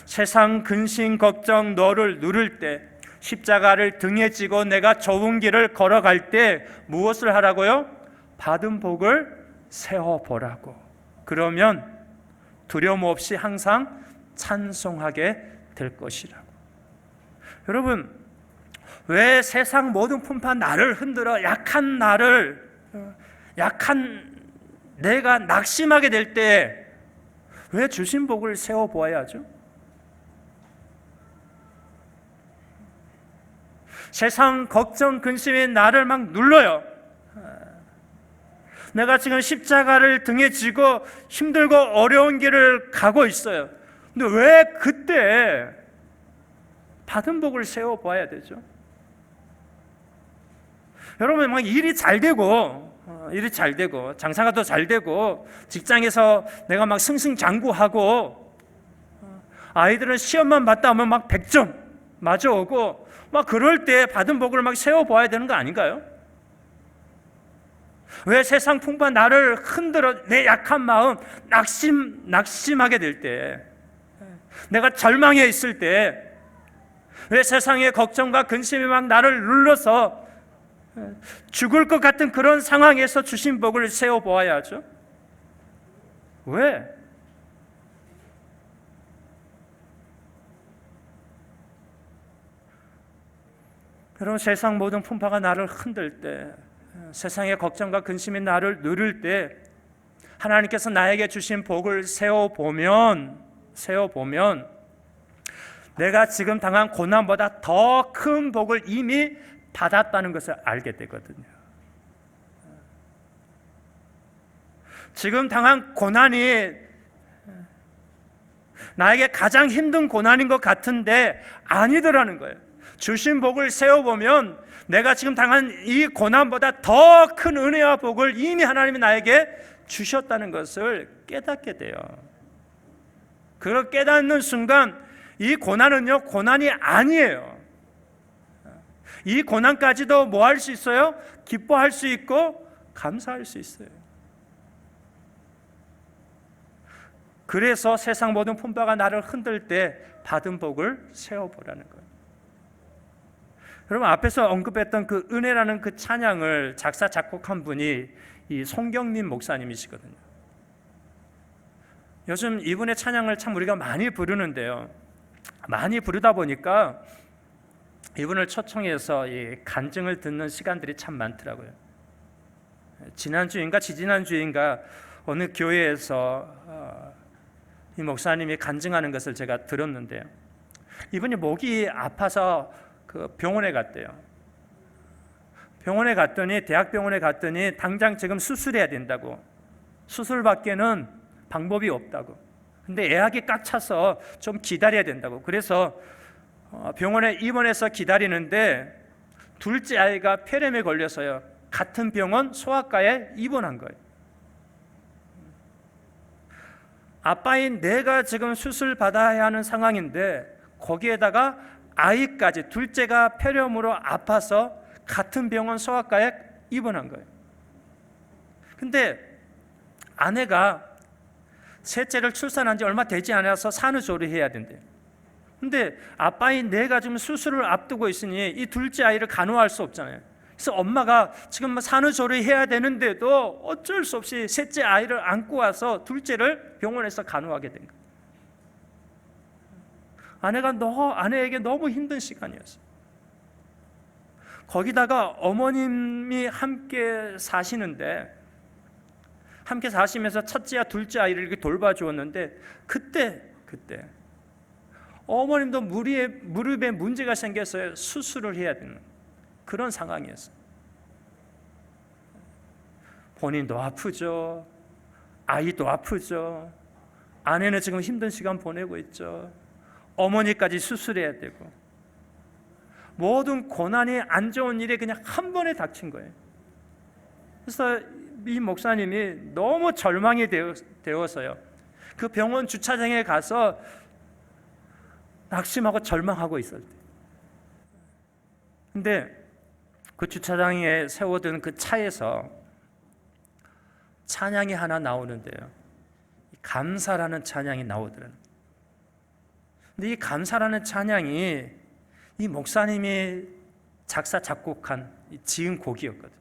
세상 근심 걱정 너를 누를 때, 십자가를 등에 지고 내가 좁은 길을 걸어갈 때 무엇을 하라고요? 받은 복을 세워보라고. 그러면 두려움 없이 항상 찬송하게 될 것이라고. 여러분, 왜 세상 모든 풍파 나를 흔들어 약한 내가 낙심하게 될 때 왜 주신 복을 세워보아야 하죠? 세상 걱정 근심이 나를 막 눌러요. 내가 지금 십자가를 등에 지고 힘들고 어려운 길을 가고 있어요. 근데 왜 그때 받은 복을 세워봐야 되죠? 여러분, 막 일이 잘 되고 장사가 더 잘 되고 직장에서 내가 막 승승장구하고 아이들은 시험만 봤다 하면 막 100점 맞아오고 막 그럴 때 받은 복을 막 세워봐야 되는 거 아닌가요? 왜 세상 풍파 나를 흔들어 내 약한 마음 낙심하게 될 때, 내가 절망해 있을 때, 왜 세상의 걱정과 근심이 막 나를 눌러서 죽을 것 같은 그런 상황에서 주신 복을 세워보아야 하죠? 왜? 여러분, 세상 모든 풍파가 나를 흔들 때, 세상의 걱정과 근심이 나를 누를 때 하나님께서 나에게 주신 복을 세워보면 내가 지금 당한 고난보다 더 큰 복을 이미 받았다는 것을 알게 되거든요. 지금 당한 고난이 나에게 가장 힘든 고난인 것 같은데 아니더라는 거예요. 주신 복을 세워보면 내가 지금 당한 이 고난보다 더 큰 은혜와 복을 이미 하나님이 나에게 주셨다는 것을 깨닫게 돼요. 그걸 깨닫는 순간 이 고난은요, 고난이 아니에요. 이 고난까지도 뭐 할 수 있어요? 기뻐할 수 있고 감사할 수 있어요. 그래서 세상 모든 풍파가 나를 흔들 때 받은 복을 세워보라는 거예요. 여러분, 앞에서 언급했던 그 은혜라는 그 찬양을 작사 작곡한 분이 이 송경민 목사님이시거든요. 요즘 이분의 찬양을 참 우리가 많이 부르는데요, 많이 부르다 보니까 이분을 초청해서 이 간증을 듣는 시간들이 참 많더라고요. 지난주인가 지지난주인가 어느 교회에서 이 목사님이 간증하는 것을 제가 들었는데요, 이분이 목이 아파서 그 병원에 갔대요. 병원에 갔더니, 대학병원에 갔더니 당장 지금 수술해야 된다고, 수술밖에는 방법이 없다고, 근데 예약이 꽉 차서 좀 기다려야 된다고. 그래서 병원에 입원해서 기다리는데 둘째 아이가 폐렴에 걸려서요, 같은 병원 소아과에 입원한 거예요. 아빠인 내가 지금 수술 받아야 하는 상황인데 거기에다가 아이까지, 둘째가 폐렴으로 아파서 같은 병원 소아과에 입원한 거예요. 근데 아내가 셋째를 출산한 지 얼마 되지 않아서 산후조리해야 된대요. 근데 아빠인 내가 지금 수술을 앞두고 있으니 이 둘째 아이를 간호할 수 없잖아요. 그래서 엄마가 지금 산후조리해야 되는데도 어쩔 수 없이 셋째 아이를 안고 와서 둘째를 병원에서 간호하게 된 거예요. 아내에게 너무 힘든 시간이었어요. 거기다가 어머님이 함께 사시면서 첫째와 둘째 아이를 이렇게 돌봐주었는데 그때 어머님도 무릎에 문제가 생겨서 수술을 해야 되는 그런 상황이었어요. 본인도 아프죠, 아이도 아프죠, 아내는 지금 힘든 시간 보내고 있죠, 어머니까지 수술해야 되고, 모든 고난이 안 좋은 일이 그냥 한 번에 닥친 거예요. 그래서 이 목사님이 너무 절망이 되어서요, 그 병원 주차장에 가서 낙심하고 절망하고 있을 때, 근데 그 주차장에 세워둔 그 차에서 찬양이 하나 나오는데요, 감사라는 찬양이 나오더라고요. 근데 이 감사라는 찬양이 이 목사님이 작사 작곡한 지은 곡이었거든요.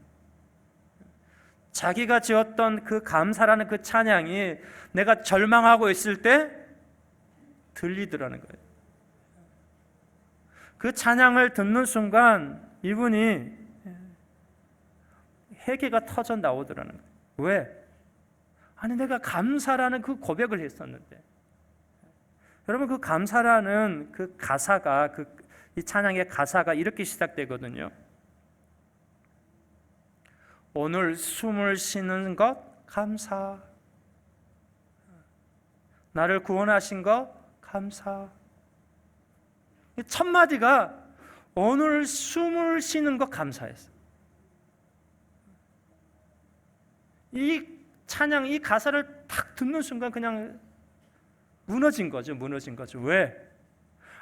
자기가 지었던 그 감사라는 그 찬양이 내가 절망하고 있을 때 들리더라는 거예요. 그 찬양을 듣는 순간 이분이 회개가 터져 나오더라는 거예요. 왜? 아니, 내가 감사라는 그 고백을 했었는데. 여러분, 그 감사라는 그 가사가, 이 찬양의 가사가 이렇게 시작되거든요. 오늘 숨을 쉬는 것 감사, 나를 구원하신 것 감사. 이 첫 마디가 오늘 숨을 쉬는 것 감사했어요. 이 찬양, 이 가사를 딱 듣는 순간 그냥 무너진 거죠. 왜?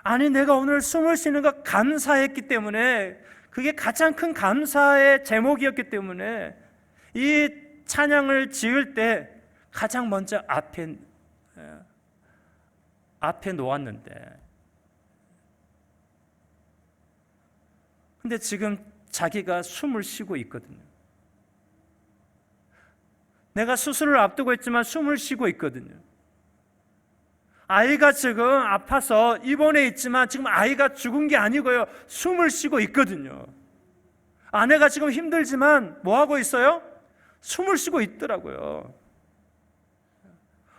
아니, 내가 오늘 숨을 쉬는 것 감사했기 때문에, 그게 가장 큰 감사의 제목이었기 때문에 이 찬양을 지을 때 가장 먼저 앞에 놓았는데, 근데 지금 자기가 숨을 쉬고 있거든요. 내가 수술을 앞두고 있지만 숨을 쉬고 있거든요. 아이가 지금 아파서 입원해 있지만 지금 아이가 죽은 게 아니고요, 숨을 쉬고 있거든요. 아내가 지금 힘들지만 뭐 하고 있어요? 숨을 쉬고 있더라고요.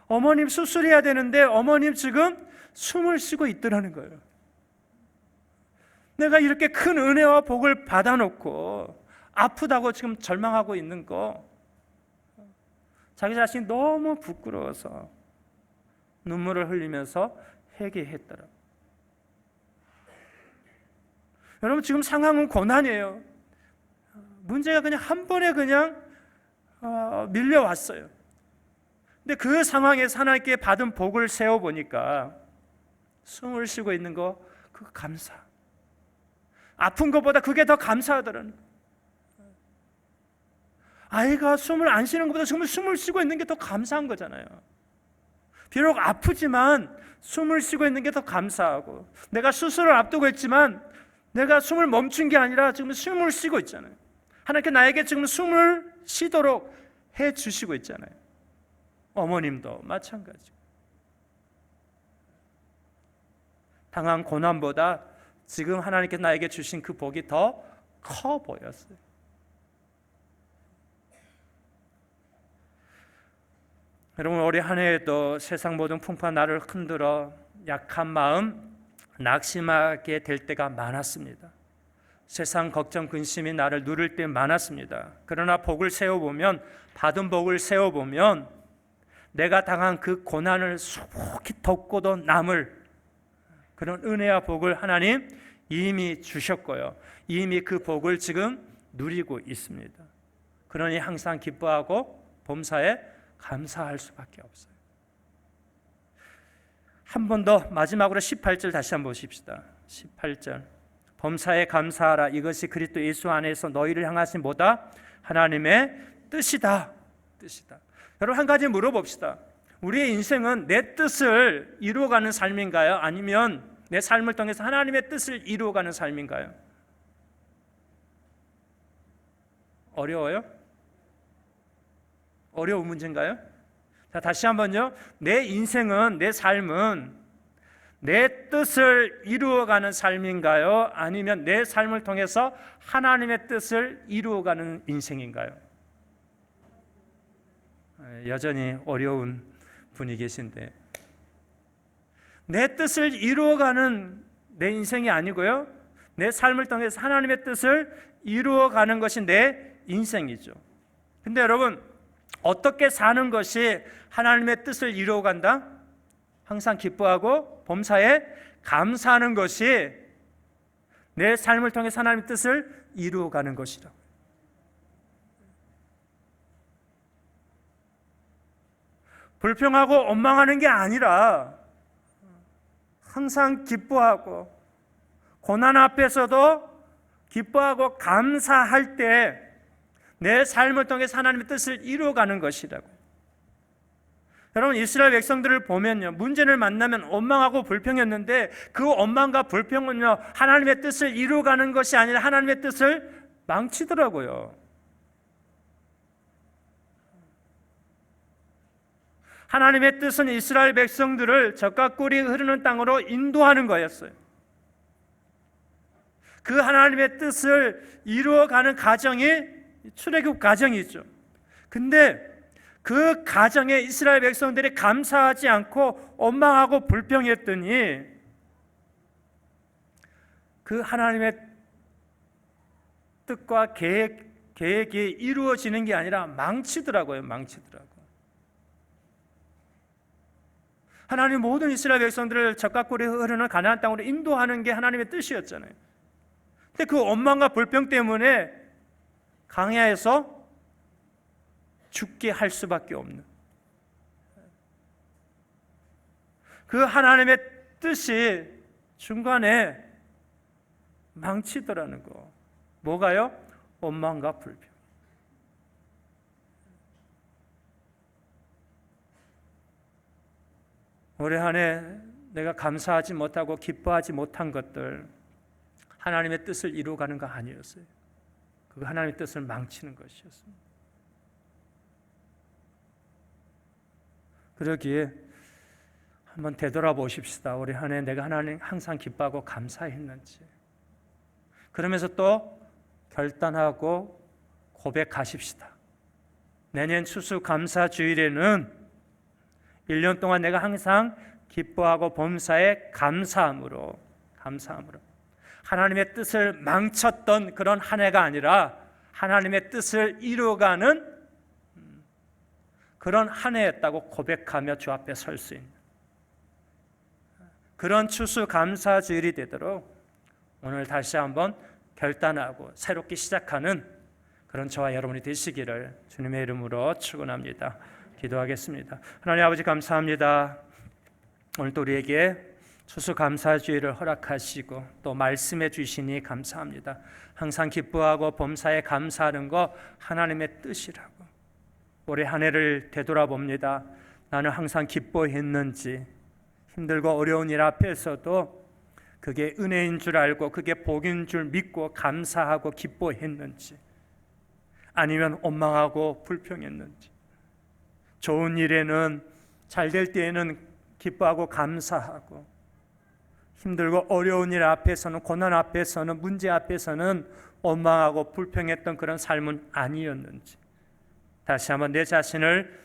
어머님 수술해야 되는데 어머님 지금 숨을 쉬고 있더라는 거예요. 내가 이렇게 큰 은혜와 복을 받아놓고 아프다고 지금 절망하고 있는 거, 자기 자신이 너무 부끄러워서 눈물을 흘리면서 회개했더라. 여러분, 지금 상황은 고난이에요. 문제가 그냥 한 번에 그냥 밀려왔어요. 근데 그 상황에서 하나님께 받은 복을 세어보니까 숨을 쉬고 있는 거 그거 감사. 아픈 것보다 그게 더 감사하더라는 거예요. 아이가 숨을 안 쉬는 것보다 정말 숨을 쉬고 있는 게 더 감사한 거잖아요. 비록 아프지만 숨을 쉬고 있는 게 더 감사하고, 내가 수술을 앞두고 있지만 내가 숨을 멈춘 게 아니라 지금 숨을 쉬고 있잖아요. 하나님께 나에게 지금 숨을 쉬도록 해 주시고 있잖아요. 어머님도 마찬가지고. 당한 고난보다 지금 하나님께 나에게 주신 그 복이 더 커 보였어요. 여러분, 올해 한 해에도 세상 모든 풍파 나를 흔들어 약한 마음 낙심하게 될 때가 많았습니다. 세상 걱정 근심이 나를 누를 때 많았습니다. 그러나 복을 세워보면, 받은 복을 세워보면 내가 당한 그 고난을 소복히 덮고도 남을 그런 은혜와 복을 하나님 이미 주셨고요, 이미 그 복을 지금 누리고 있습니다. 그러니 항상 기뻐하고 범사에 감사할 수밖에 없어요. 한 번 더 마지막으로 18절 다시 한번 보십시다. 18절, 범사에 감사하라. 이것이 그리스도 예수 안에서 너희를 향하신 뭐다? 하나님의 뜻이다. 뜻이다. 여러분, 한 가지 물어봅시다. 우리의 인생은 내 뜻을 이루어가는 삶인가요? 아니면 내 삶을 통해서 하나님의 뜻을 이루어가는 삶인가요? 어려워요? 어려운 문제인가요? 자, 다시 한번요. 내 인생은, 내 삶은 내 뜻을 이루어가는 삶인가요? 아니면 내 삶을 통해서 하나님의 뜻을 이루어가는 인생인가요? 여전히 어려운 분이 계신데, 내 뜻을 이루어가는 내 인생이 아니고요, 내 삶을 통해서 하나님의 뜻을 이루어가는 것이 내 인생이죠. 근데 여러분, 어떻게 사는 것이 하나님의 뜻을 이루어간다? 항상 기뻐하고 범사에 감사하는 것이 내 삶을 통해서 하나님의 뜻을 이루어가는 것이라고. 불평하고 원망하는 게 아니라 항상 기뻐하고, 고난 앞에서도 기뻐하고 감사할 때 내 삶을 통해서 하나님의 뜻을 이루어가는 것이라고. 여러분, 이스라엘 백성들을 보면요, 문제를 만나면 원망하고 불평했는데 그 원망과 불평은요, 하나님의 뜻을 이루어가는 것이 아니라 하나님의 뜻을 망치더라고요. 하나님의 뜻은 이스라엘 백성들을 젖과 꿀이 흐르는 땅으로 인도하는 거였어요. 그 하나님의 뜻을 이루어가는 과정이 출애굽 과정이죠. 근데 그 과정에 이스라엘 백성들이 감사하지 않고 원망하고 불평했더니 그 하나님의 뜻과 계획이 이루어지는 게 아니라 망치더라고요. 망치더라고요. 하나님 모든 이스라엘 백성들을 젖과 꿀이 흐르는 가나안 땅으로 인도하는 게 하나님의 뜻이었잖아요. 근데 그 원망과 불평 때문에 광야에서 죽게 할 수밖에 없는 그 하나님의 뜻이 중간에 망치더라는 거. 뭐가요? 원망과 불평. 올해 한 해 내가 감사하지 못하고 기뻐하지 못한 것들, 하나님의 뜻을 이루어가는 거 아니었어요. 그 하나님의 뜻을 망치는 것이었습니다. 그러기에 한번 되돌아보십시다. 올해 한 해 내가 하나님 항상 기뻐하고 감사했는지. 그러면서 또 결단하고 고백하십시다. 내년 추수감사주일에는 1년 동안 내가 항상 기뻐하고 범사에 감사함으로 하나님의 뜻을 망쳤던 그런 한 해가 아니라 하나님의 뜻을 이루어가는 그런 한 해였다고 고백하며 주 앞에 설 수 있는, 그런 추수감사주일이 되도록 오늘 다시 한번 결단하고 새롭게 시작하는 그런 저와 여러분이 되시기를 주님의 이름으로 축원합니다. 기도하겠습니다. 하나님 아버지 감사합니다. 오늘도 우리에게 추수감사주일을 허락하시고 또 말씀해 주시니 감사합니다. 항상 기뻐하고 범사에 감사하는 거 하나님의 뜻이라고. 올해 한 해를 되돌아봅니다. 나는 항상 기뻐했는지, 힘들고 어려운 일 앞에서도 그게 은혜인 줄 알고 그게 복인 줄 믿고 감사하고 기뻐했는지, 아니면 원망하고 불평했는지, 좋은 일에는 잘 될 때에는 기뻐하고 감사하고, 힘들고 어려운 일 앞에서는, 고난 앞에서는, 문제 앞에서는 원망하고 불평했던 그런 삶은 아니었는지 다시 한번 내 자신을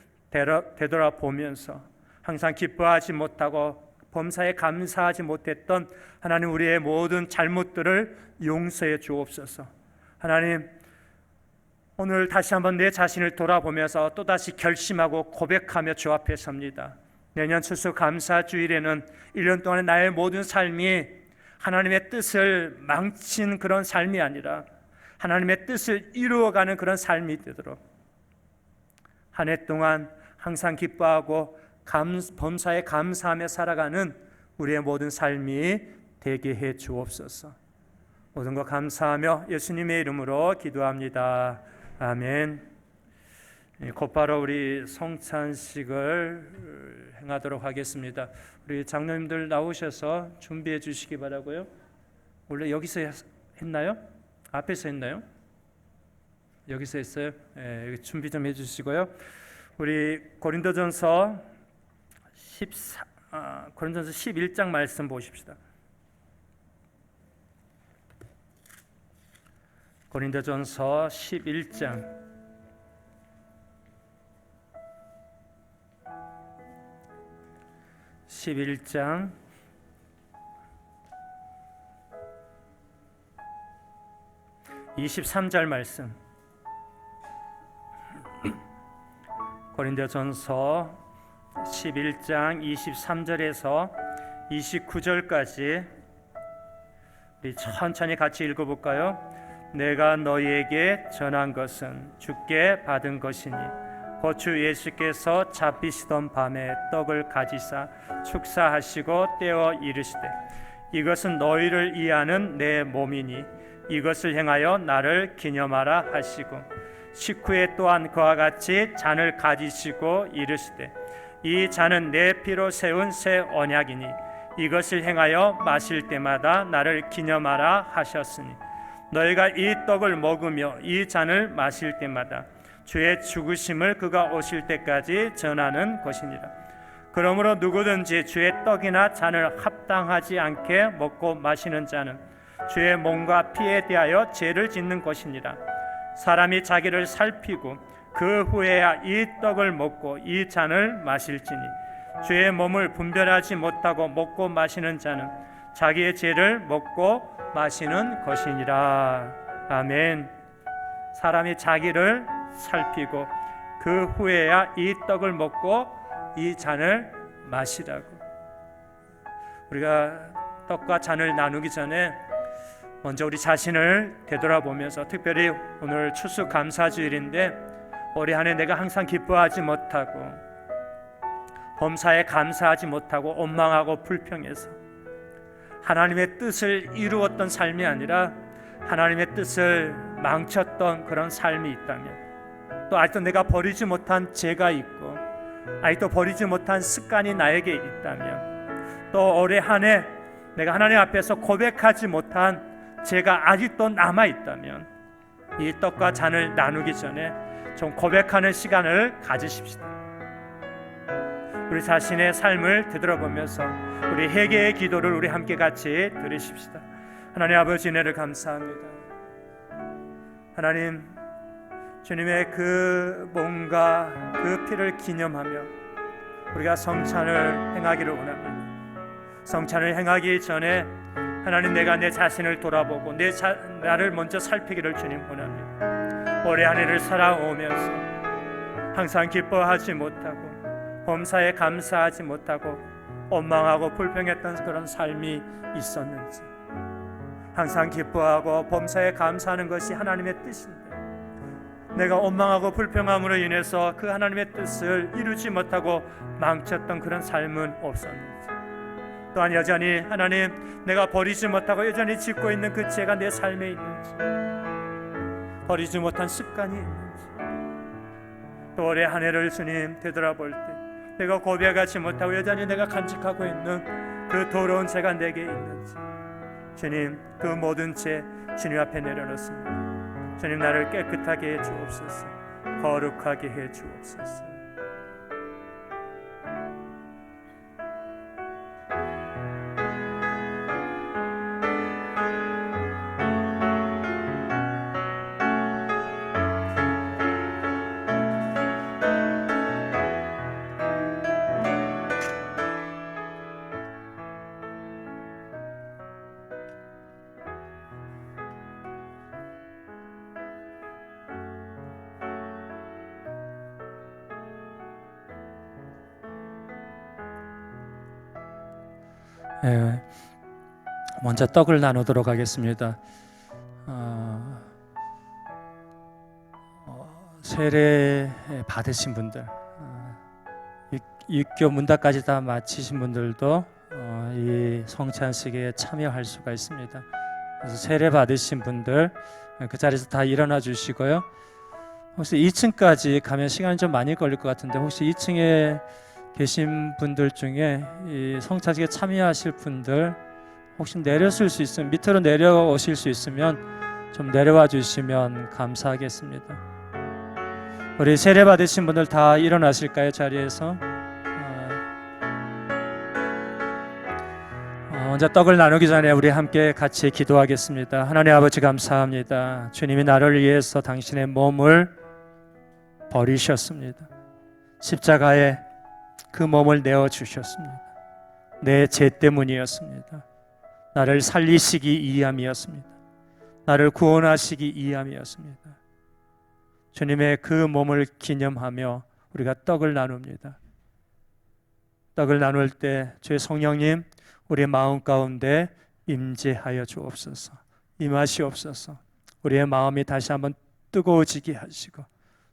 되돌아보면서 항상 기뻐하지 못하고 범사에 감사하지 못했던 하나님, 우리의 모든 잘못들을 용서해 주옵소서. 하나님, 오늘 다시 한번 내 자신을 돌아보면서 또다시 결심하고 고백하며 주 앞에 섭니다. 내년 추수감사주일에는 1년 동안의 나의 모든 삶이 하나님의 뜻을 망친 그런 삶이 아니라 하나님의 뜻을 이루어가는 그런 삶이 되도록 한 해 동안 항상 기뻐하고 범사에 감사하며 살아가는 우리의 모든 삶이 되게 해 주옵소서. 모든 것 감사하며 예수님의 이름으로 기도합니다. 아멘. 곧바로 우리 성찬식을 행하도록 하겠습니다. 우리 장로님들 나오셔서 준비해 주시기 바라고요. 원래 여기서 했나요? 앞에서 했나요? 여기서 했어요. 네, 준비 좀 해주시고요. 우리 고린도전서 11장 말씀 보십시다. 고린도전서 11장 23절 말씀. 고린도전서 11장 23절에서 29절까지 우리 천천히 같이 읽어볼까요? 내가 너희에게 전한 것은 주께 받은 것이니 곧 주 예수께서 잡히시던 밤에 떡을 가지사 축사하시고 떼어 이르시되 이것은 너희를 위하는 내 몸이니 이것을 행하여 나를 기념하라 하시고 식후에 또한 그와 같이 잔을 가지시고 이르시되 이 잔은 내 피로 세운 새 언약이니 이것을 행하여 마실 때마다 나를 기념하라 하셨으니 너희가 이 떡을 먹으며 이 잔을 마실 때마다 주의 죽으심을 그가 오실 때까지 전하는 것이니라. 그러므로 누구든지 주의 떡이나 잔을 합당하지 않게 먹고 마시는 자는 주의 몸과 피에 대하여 죄를 짓는 것이니라. 사람이 자기를 살피고 그 후에야 이 떡을 먹고 이 잔을 마실지니 주의 몸을 분별하지 못하고 먹고 마시는 자는 자기의 죄를 먹고 마시는 것이니라. 아멘. 사람이 자기를 살피고 그 후에야 이 떡을 먹고 이 잔을 마시라고. 우리가 떡과 잔을 나누기 전에 먼저 우리 자신을 되돌아보면서, 특별히 오늘 추수감사주일인데 올해 한 해 내가 항상 기뻐하지 못하고 범사에 감사하지 못하고 원망하고 불평해서 하나님의 뜻을 이루었던 삶이 아니라 하나님의 뜻을 망쳤던 그런 삶이 있다면, 또 아직도 내가 버리지 못한 죄가 있고 아직도 버리지 못한 습관이 나에게 있다면, 또 올해 한 해 내가 하나님 앞에서 고백하지 못한 죄가 아직도 남아있다면 이 떡과 잔을 나누기 전에 좀 고백하는 시간을 가지십시다. 우리 자신의 삶을 되돌아보면서 우리 회개의 기도를 우리 함께 같이 드리십시다. 하나님 아버지, 은혜를 감사합니다. 하나님, 주님의 그 몸과 그 피를 기념하며 우리가 성찬을 행하기를 원합니다. 성찬을 행하기 전에 하나님, 내가 내 자신을 돌아보고 나를 먼저 살피기를 주님 원합니다. 올해 한 해를 살아오면서 항상 기뻐하지 못하고 범사에 감사하지 못하고 원망하고 불평했던 그런 삶이 있었는지, 항상 기뻐하고 범사에 감사하는 것이 하나님의 뜻인데 내가 원망하고 불평함으로 인해서 그 하나님의 뜻을 이루지 못하고 망쳤던 그런 삶은 없었는지, 또한 여전히 하나님 내가 버리지 못하고 여전히 짓고 있는 그 죄가 내 삶에 있는지, 버리지 못한 습관이 있는지, 또 올해 한 해를 주님 되돌아볼 때 내가 고백하지 못하고 여전히 내가 간직하고 있는 그 더러운 죄가 내게 있는지, 주님 그 모든 죄 주님 앞에 내려놓습니다. 주님 나를 깨끗하게 해 주옵소서. 거룩하게 해 주옵소서. 먼저 떡을 나누도록 하겠습니다. 세례 받으신 분들, 육교 문답까지 다 마치신 분들도 이 성찬식에 참여할 수가 있습니다. 그래서 세례 받으신 분들 그 자리에서 다 일어나 주시고요. 혹시 2층까지 가면 시간이 좀 많이 걸릴 것 같은데 혹시 2층에 계신 분들 중에 이 성찬식에 참여하실 분들 혹시 내렸을 수 있으면 밑으로 내려오실 수 있으면 좀 내려와 주시면 감사하겠습니다. 우리 세례 받으신 분들 다 일어나실까요? 자리에서 먼저 떡을 나누기 전에 우리 함께 같이 기도하겠습니다. 하나님 아버지 감사합니다. 주님이 나를 위해서 당신의 몸을 버리셨습니다. 십자가에 그 몸을 내어주셨습니다. 내 죄 때문이었습니다. 나를 살리시기 위함이었습니다. 나를 구원하시기 위함이었습니다. 주님의 그 몸을 기념하며 우리가 떡을 나눕니다. 떡을 나눌 때 주의 성령님 우리의 마음 가운데 임재하여 주옵소서. 임하시옵소서. 우리의 마음이 다시 한번 뜨거워지게 하시고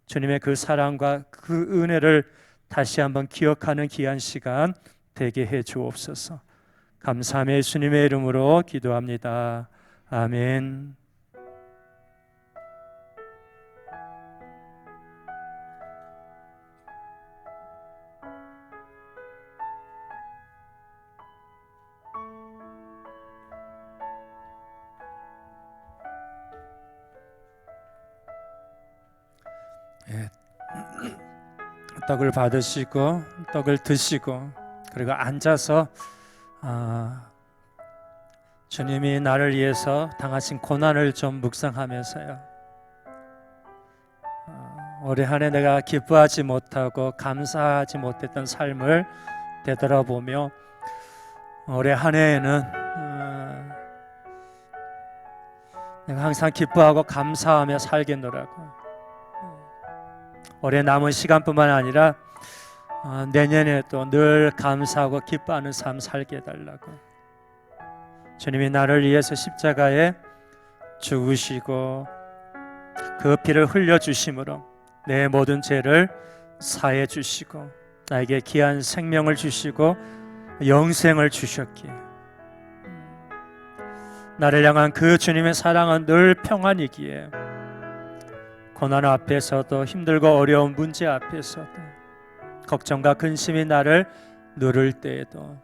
주님의 그 사랑과 그 은혜를 다시 한번 기억하는 귀한 시간 되게 해 주옵소서. 감사하며 예수님의 이름으로 기도합니다. 아멘. 떡을 받으시고 떡을 드시고 그리고 앉아서 주님이 나를 위해서 당하신 고난을 좀 묵상하면서요. 올해 한 해 내가 기뻐하지 못하고 감사하지 못했던 삶을 되돌아보며 올해 한 해에는 내가 항상 기뻐하고 감사하며 살겠노라고. 올해 남은 시간뿐만 아니라 내년에도 늘 감사하고 기뻐하는 삶 살게 해달라고. 주님이 나를 위해서 십자가에 죽으시고 그 피를 흘려주심으로 내 모든 죄를 사해 주시고 나에게 귀한 생명을 주시고 영생을 주셨기에 나를 향한 그 주님의 사랑은 늘 평안이기에 고난 앞에서도 힘들고 어려운 문제 앞에서도 걱정과 근심이 나를 누를 때에도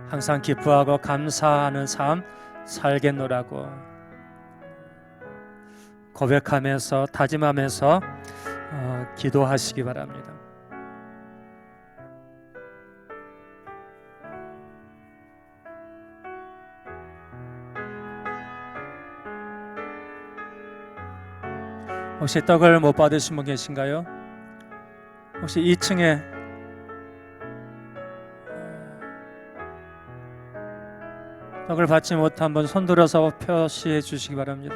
항상 기뻐하고 감사하는 삶 살겠노라고 고백하면서 다짐하면서 기도하시기 바랍니다. 혹시 떡을 못 받으신 분 계신가요? 혹시 2층에 떡을 받지 못한 분 손 들어서 표시해 주시기 바랍니다.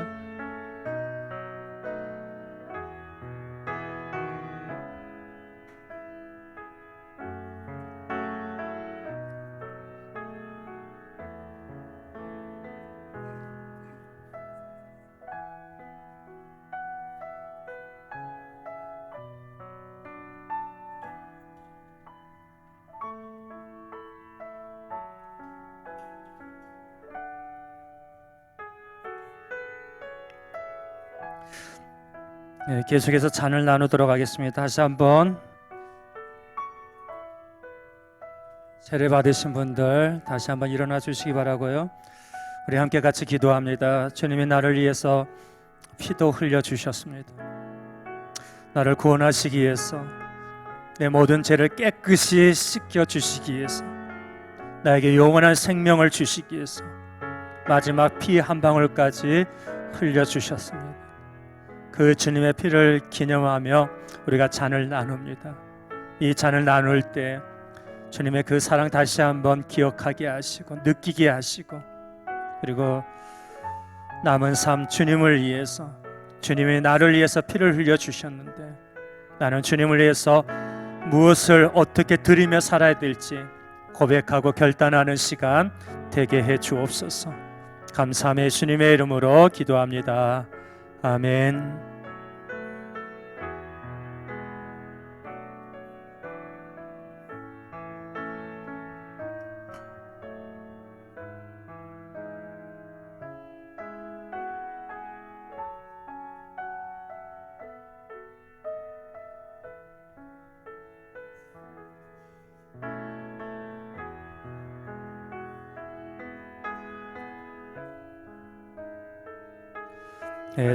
네, 계속해서 잔을 나누도록 하겠습니다. 다시 한번 세례 받으신 분들 다시 한번 일어나 주시기 바라고요. 우리 함께 같이 기도합니다. 주님이 나를 위해서 피도 흘려 주셨습니다. 나를 구원하시기 위해서, 내 모든 죄를 깨끗이 씻겨 주시기 위해서, 나에게 영원한 생명을 주시기 위해서 마지막 피 한 방울까지 흘려 주셨습니다. 그 주님의 피를 기념하며 우리가 잔을 나눕니다. 이 잔을 나눌 때 주님의 그 사랑 다시 한번 기억하게 하시고 느끼게 하시고, 그리고 남은 삶 주님을 위해서, 주님이 나를 위해서 피를 흘려 주셨는데 나는 주님을 위해서 무엇을 어떻게 드리며 살아야 될지 고백하고 결단하는 시간 되게 해 주옵소서. 감사하며 예수님의 이름으로 기도합니다. 아멘.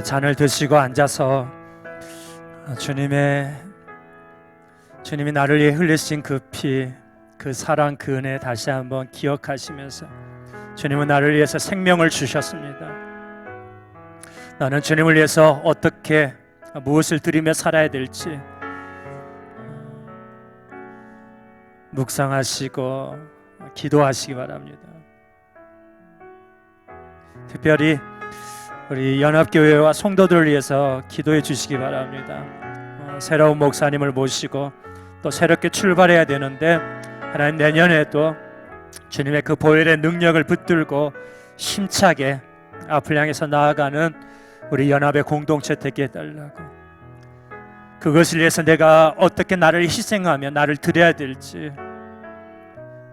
잔을 드시고 앉아서 주님이 나를 위해 흘리신 그 피, 그 사랑, 그 은혜 다시 한번 기억하시면서, 주님은 나를 위해서 생명을 주셨습니다. 나는 주님을 위해서 어떻게 무엇을 드리며 살아야 될지 묵상하시고 기도하시기 바랍니다. 특별히 우리 연합교회와 성도들을 위해서 기도해 주시기 바랍니다. 새로운 목사님을 모시고 또 새롭게 출발해야 되는데, 하나님 내년에도 주님의 그 보혈의 능력을 붙들고 힘차게 앞을 향해서 나아가는 우리 연합의 공동체 되게 해달라고, 그것을 위해서 내가 어떻게 나를 희생하며 나를 드려야 될지,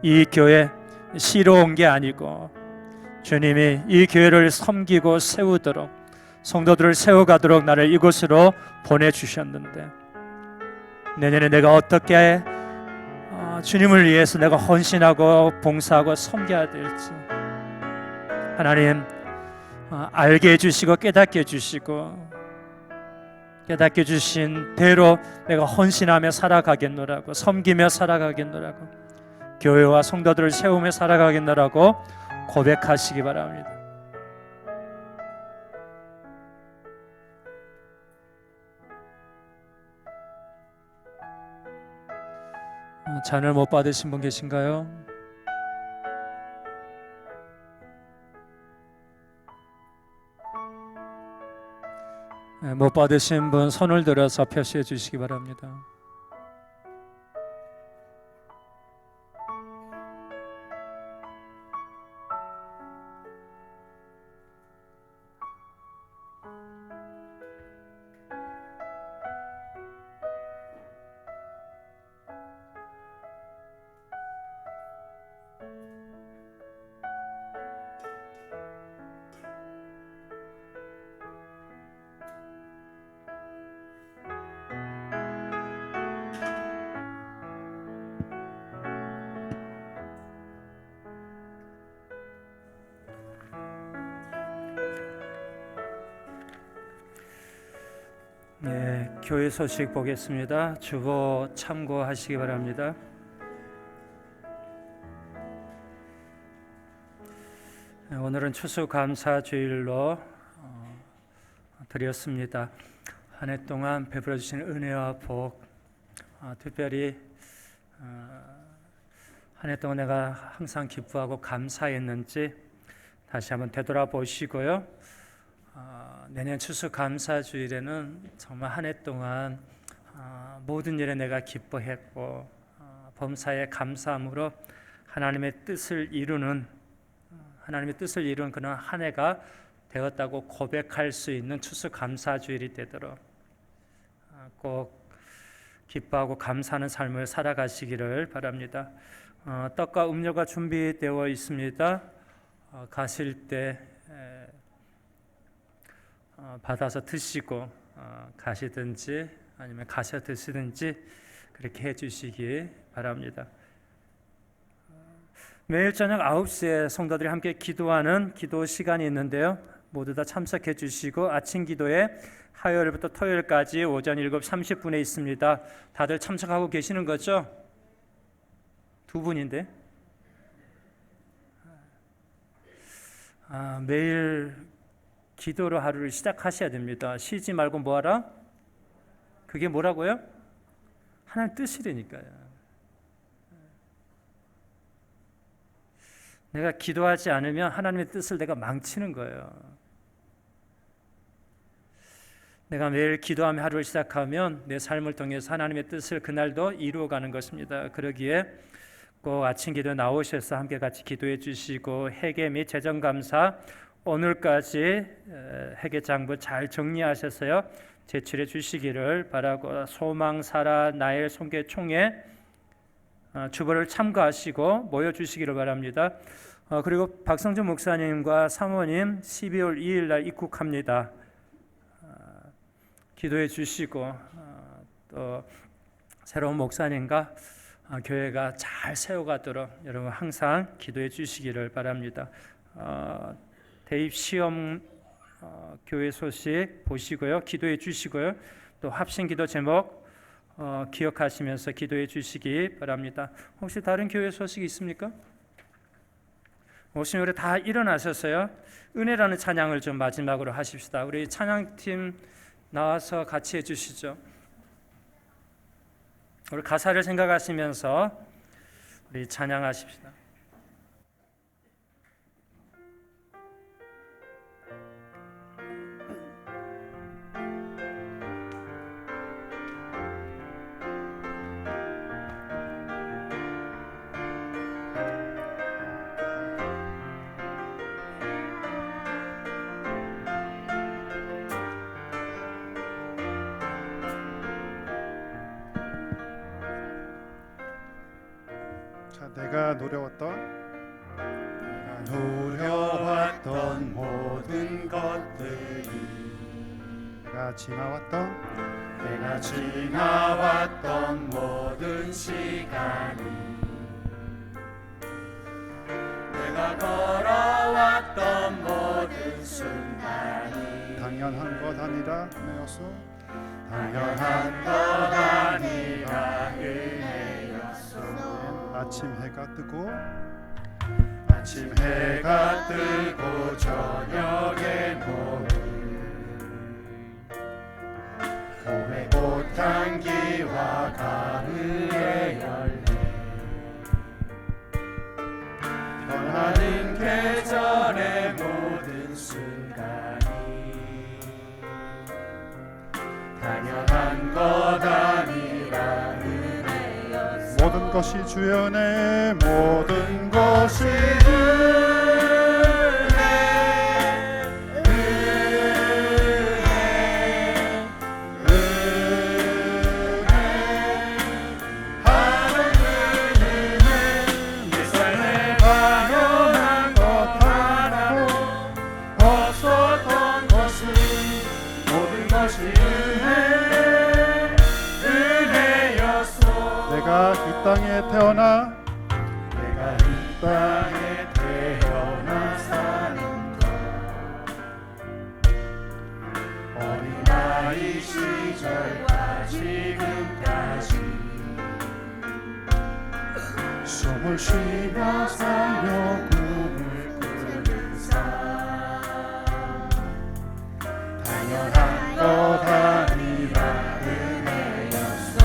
이 교회 쉬러 온 게 아니고 주님이 이 교회를 섬기고 세우도록, 성도들을 세워가도록 나를 이곳으로 보내주셨는데, 내년에 내가 어떻게 주님을 위해서 내가 헌신하고 봉사하고 섬겨야 될지 하나님 알게 해주시고 깨닫게 해주시고, 깨닫게 주신 대로 내가 헌신하며 살아가겠노라고, 섬기며 살아가겠노라고, 교회와 성도들을 세우며 살아가겠노라고 고백하시기 바랍니다. 잔을 못 받으신 분 계신가요? 못 받으신 분 손을 들어서 표시해 주시기 바랍니다. 네, 교회 소식 보겠습니다. 주보 참고하시기 바랍니다. 오늘은 추수감사주일로 드렸습니다. 한 해 동안 베풀어 주신 은혜와 복, 특별히 한 해 동안 내가 항상 기뻐하고 감사했는지 다시 한번 되돌아보시고요. 내년 추수감사주일에는 정말 한 해 동안 모든 일에 내가 기뻐했고 범사에 감사함으로 하나님의 뜻을 이루는 그런 한 해가 되었다고 고백할 수 있는 추수감사주일이 되도록 꼭 기뻐하고 감사하는 삶을 살아가시기를 바랍니다. 떡과 음료가 준비되어 있습니다. 가실 때 받아서 드시고 가시든지 아니면 가셔 드시든지 그렇게 해주시기 바랍니다. 매일 저녁 9시에 성도들이 함께 기도하는 기도 시간이 있는데요. 모두 다 참석해 주시고 아침 기도에 화요일부터 토요일까지 오전 7시 30분에 있습니다. 다들 참석하고 계시는 거죠? 두 분인데 매일 기도로 하루를 시작하셔야 됩니다. 쉬지 말고 뭐하라? 그게 뭐라고요? 하나님 뜻이라니까요. 내가 기도하지 않으면 하나님의 뜻을 내가 망치는 거예요. 내가 매일 기도하며 하루를 시작하면 내 삶을 통해서 하나님의 뜻을 그날도 이루어가는 것입니다. 그러기에 꼭 아침 기도 나오셔서 함께 같이 기도해 주시고 회개 및 재정감사 오늘까지 회계장부 잘 정리하셔서요 제출해 주시기를 바라고 소망 살아 나엘 송계 총회 주보를 참고하시고 모여 주시기를 바랍니다. 그리고 박성준 목사님과 사모님 12월 2일 날 입국합니다. 기도해 주시고 또 새로운 목사님과 교회가 잘 세워가도록 여러분 항상 기도해 주시기를 바랍니다. 대입 시험 교회 소식 보시고요, 기도해 주시고요. 또 합심 기도 제목 기억하시면서 기도해 주시기 바랍니다. 혹시 다른 교회 소식 있습니까? 혹시 우리 다 일어나셔서요 은혜라는 찬양을 좀 마지막으로 하십시다. 우리 찬양팀 나와서 같이 해주시죠. 우리 가사를 생각하시면서 우리 찬양하십시다. 내가 노려왔던 모든 것들이 내가 지나왔던 모든 시간이 내가 걸어왔던 모든 순간이 당연한 것 아니라 은혜였소. 당연한 것 아니라 은혜였소. 아침 해가 뜨고 저녁에 봄의 꽃향기와 가을의 열매 변하는 계절의 모든 순간이 당연한 것 아니라 은혜였어. 모든 것이 주의 은혜, 모든 것이 내가 이 땅에 태어나 사는 것 어린아이 시절과 지금까지 숨을 쉬며 살며 꿈을 꾸는 삶 당연한 것 아니라 은혜였어.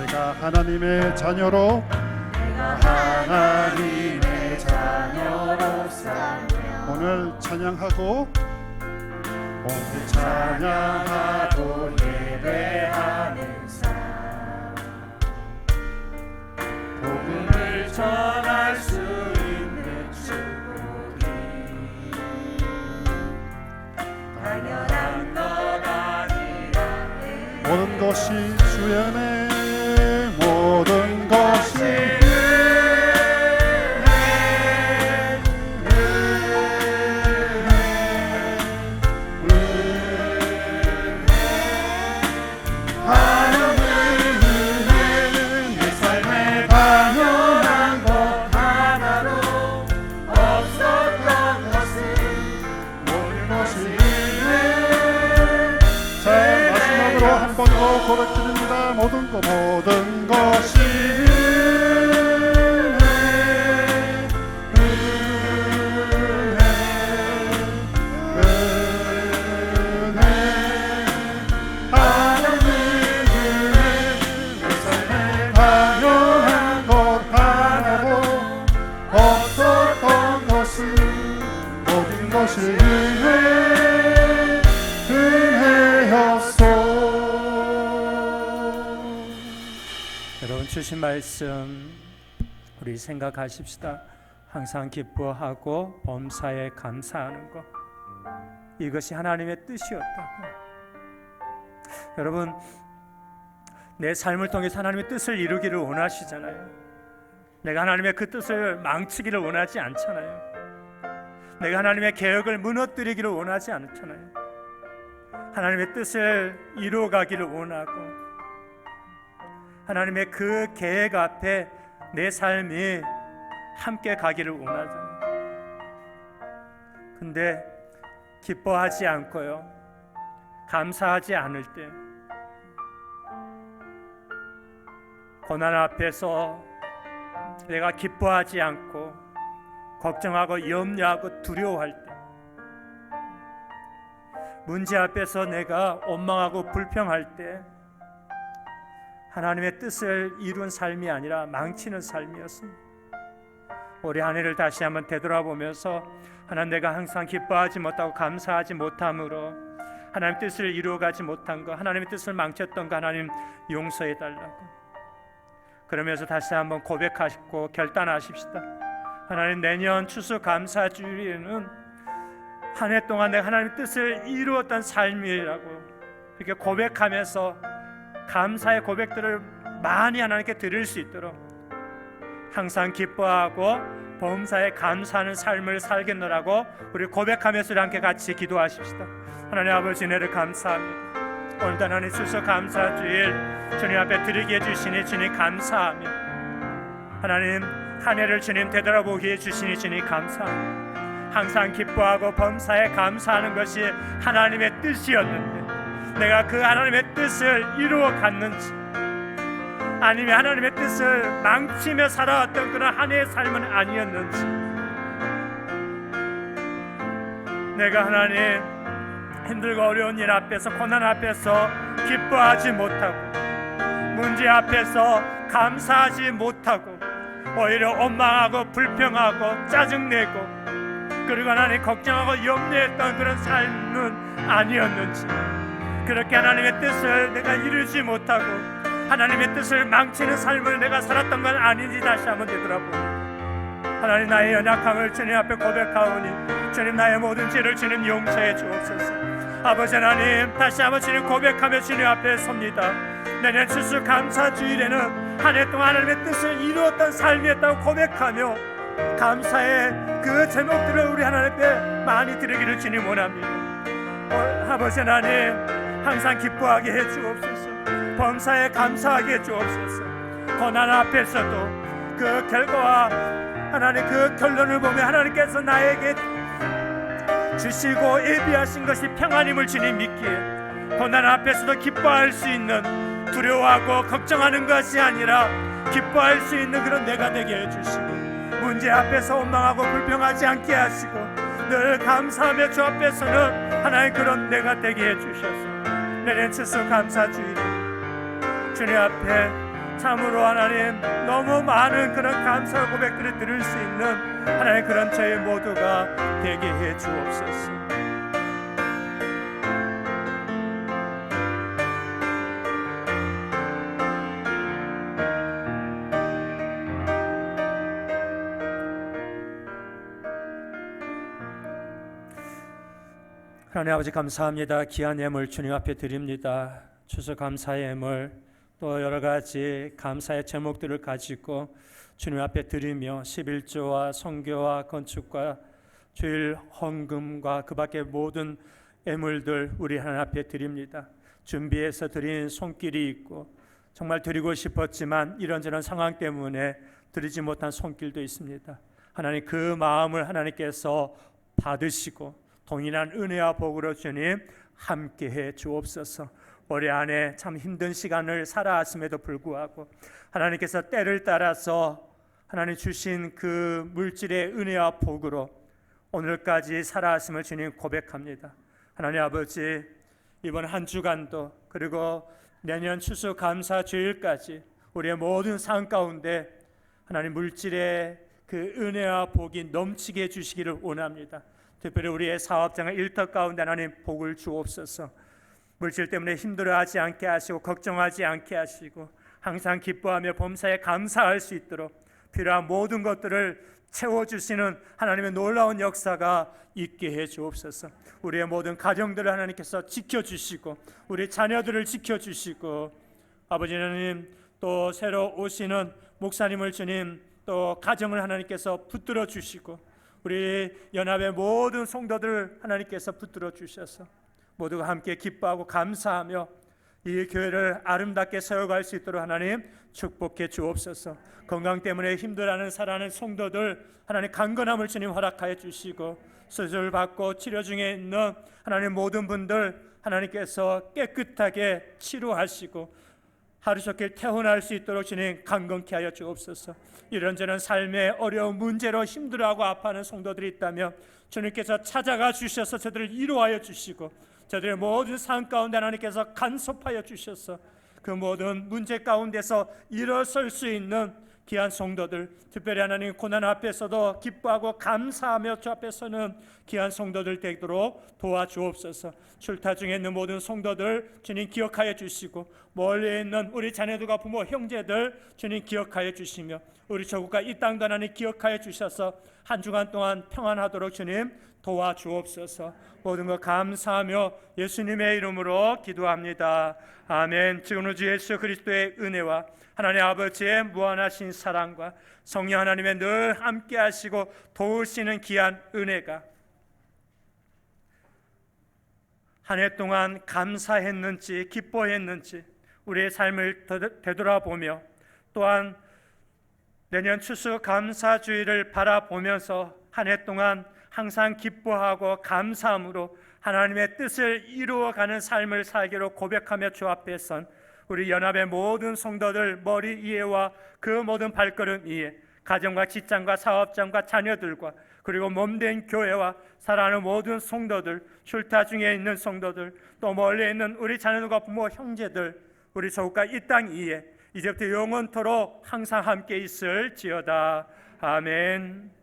내가 하나님의 자녀로 살며 오늘 찬양하고 예배하는 삶 복음을 전할 수 있는 축복이 당연한 것 아니라 모든 것이 주의 은혜 모든 것이 모든 것이 여러분 주신 말씀 우리 생각하십시다. 항상 기뻐하고 범사에 감사하는 것, 이것이 하나님의 뜻이었다고. 여러분, 내 삶을 통해서 하나님의 뜻을 이루기를 원하시잖아요. 내가 하나님의 그 뜻을 망치기를 원하지 않잖아요. 내가 하나님의 계획을 무너뜨리기를 원하지 않잖아요. 하나님의 뜻을 이루어가기를 원하고 하나님의 그 계획 앞에 내 삶이 함께 가기를 원하잖아요. 근데 기뻐하지 않고요, 감사하지 않을 때, 고난 앞에서 내가 기뻐하지 않고 걱정하고 염려하고 두려워할 때, 문제 앞에서 내가 원망하고 불평할 때, 하나님의 뜻을 이룬 삶이 아니라 망치는 삶이었습니다. 올해 한 해를 다시 한번 되돌아보면서 하나님, 내가 항상 기뻐하지 못하고 감사하지 못함으로 하나님의 뜻을 이루어가지 못한 것, 하나님의 뜻을 망쳤던 것 하나님 용서해 달라고. 그러면서 다시 한번 고백하시고 결단하십시다. 하나님, 내년 추수감사주일에는 한 해 동안 내가 하나님의 뜻을 이루었던 삶이라고 이렇게 고백하면서 감사의 고백들을 많이 하나님께 드릴 수 있도록 항상 기뻐하고 범사에 감사하는 삶을 살겠노라고 우리 고백하면서 우리 함께 같이 기도하십시다. 하나님 아버지, 은혜를 감사합니다. 오늘도 하나님 추수감사주일 주님 앞에 드리게 해주시니 주님 감사하며, 하나님 한 해를 주님 되돌아보게 해주시니 주님 감사합니다. 항상 기뻐하고 범사에 감사하는 것이 하나님의 뜻이었는데 내가 그 하나님의 뜻을 이루어 갔는지, 아니면 하나님의 뜻을 망치며 살아왔던 그런 한 해의 삶은 아니었는지, 내가 하나님 힘들고 어려운 일 앞에서, 고난 앞에서 기뻐하지 못하고, 문제 앞에서 감사하지 못하고 오히려 원망하고 불평하고 짜증내고, 그리고 하나님 걱정하고 염려했던 그런 삶은 아니었는지, 그렇게 하나님의 뜻을 내가 이루지 못하고 하나님의 뜻을 망치는 삶을 내가 살았던 건 아닌지 다시 한번 되돌아봅니다. 하나님, 나의 연약함을 주님 앞에 고백하오니 주님, 나의 모든 죄를 주님 용서해 주옵소서. 아버지 하나님, 다시 한번 주님 고백하며 주님 앞에 섭니다. 내년 추수감사주일에는 한 해 동안 하나님의 뜻을 이루었던 삶이었다고 고백하며 감사의 그 제목들을 우리 하나님 앞에 많이 드리기를 주님 원합니다. 아버지 하나님, 항상 기뻐하게 해 주옵소서. 범사에 감사하게 해 주옵소서. 고난 앞에서도 그 결과와 하나님 그 결론을 보며 하나님께서 나에게 주시고 예비하신 것이 평안임을 주님 믿기에, 고난 앞에서도 기뻐할 수 있는, 두려워하고 걱정하는 것이 아니라 기뻐할 수 있는 그런 내가 되게 해주시고, 문제 앞에서 원망하고 불평하지 않게 하시고 늘 감사하며 주 앞에서는 하나님 그런 내가 되게 해주셔서 내년 추수감사주일 주님 앞에 참으로 하나님 너무 많은 그런 감사 고백들을 들을 수 있는 하나님 그런 저희 모두가 되게 해 주옵소서. 하나님 아버지, 감사합니다. 귀한 예물 주님 앞에 드립니다. 추수감사의 예물, 또 여러 가지 감사의 제목들을 가지고 주님 앞에 드리며 11조와 선교와 건축과 주일 헌금과 그 밖의 모든 예물들 우리 하나님 앞에 드립니다. 준비해서 드린 손길이 있고 정말 드리고 싶었지만 이런저런 상황 때문에 드리지 못한 손길도 있습니다. 하나님, 그 마음을 하나님께서 받으시고 동일한 은혜와 복으로 주님 함께해 주옵소서. 올해 안에 참 힘든 시간을 살아왔음에도 불구하고 하나님께서 때를 따라서 하나님 주신 그 물질의 은혜와 복으로 오늘까지 살아왔음을 주님 고백합니다. 하나님 아버지, 이번 한 주간도 그리고 내년 추수감사주일까지 우리의 모든 삶 가운데 하나님 물질의 그 은혜와 복이 넘치게 해주시기를 원합니다. 특별히 우리의 사업장의 일터 가운데 하나님 복을 주옵소서. 물질 때문에 힘들어하지 않게 하시고 걱정하지 않게 하시고 항상 기뻐하며 범사에 감사할 수 있도록 필요한 모든 것들을 채워주시는 하나님의 놀라운 역사가 있게 해 주옵소서. 우리의 모든 가정들을 하나님께서 지켜주시고 우리 자녀들을 지켜주시고 아버지 하나님, 또 새로 오시는 목사님을 주님 또 가정을 하나님께서 붙들어 주시고 우리 연합의 모든 성도들을 하나님께서 붙들어 주셔서 모두가 함께 기뻐하고 감사하며 이 교회를 아름답게 세워갈 수 있도록 하나님 축복해 주옵소서. 건강 때문에 힘들어하는 살아가는 성도들 하나님 강건함을 주님 허락하여 주시고 수술 받고 치료 중에 있는 하나님 모든 분들 하나님께서 깨끗하게 치료하시고 하루 종일 퇴원할 수 있도록 주님 강건케 하여 주옵소서. 이런저런 삶의 어려운 문제로 힘들어하고 아파하는 성도들이 있다면 주님께서 찾아가 주셔서 저들을 위로하여 주시고 저들의 모든 삶 가운데 하나님께서 간섭하여 주셔서 그 모든 문제 가운데서 일어설 수 있는 귀한 성도들, 특별히 하나님 고난 앞에서도 기뻐하고 감사하며 주 앞에서는 귀한 성도들 되도록 도와주옵소서. 출타 중에 있는 모든 성도들 주님 기억하여 주시고 멀리 있는 우리 자녀들과 부모 형제들 주님 기억하여 주시며 우리 조국과 이 땅도 하나님 기억하여 주셔서 한 주간 동안 평안하도록 주님 도와주옵소서. 모든 것 감사하며 예수님의 이름으로 기도합니다. 아멘. 지금 우리 주 예수 그리스도의 은혜와 하나님 아버지의 무한하신 사랑과 성령 하나님의 늘 함께 하시고 도우시는 귀한 은혜가 한 해 동안 감사했는지 기뻐했는지 우리의 삶을 되돌아보며 또한 내년 추수감사주일을 바라보면서 한 해 동안 항상 기뻐하고 감사함으로 하나님의 뜻을 이루어가는 삶을 살기로 고백하며 주 앞에 선 우리 연합의 모든 성도들 머리 위에와 그 모든 발걸음 위에 가정과 직장과 사업장과 자녀들과 그리고 몸된 교회와 사랑하는 모든 성도들, 출타 중에 있는 성도들, 또 멀리 있는 우리 자녀들과 부모 형제들, 우리 조국과 이 땅 위에 이제부터 영원토록 항상 함께 있을지어다. 아멘.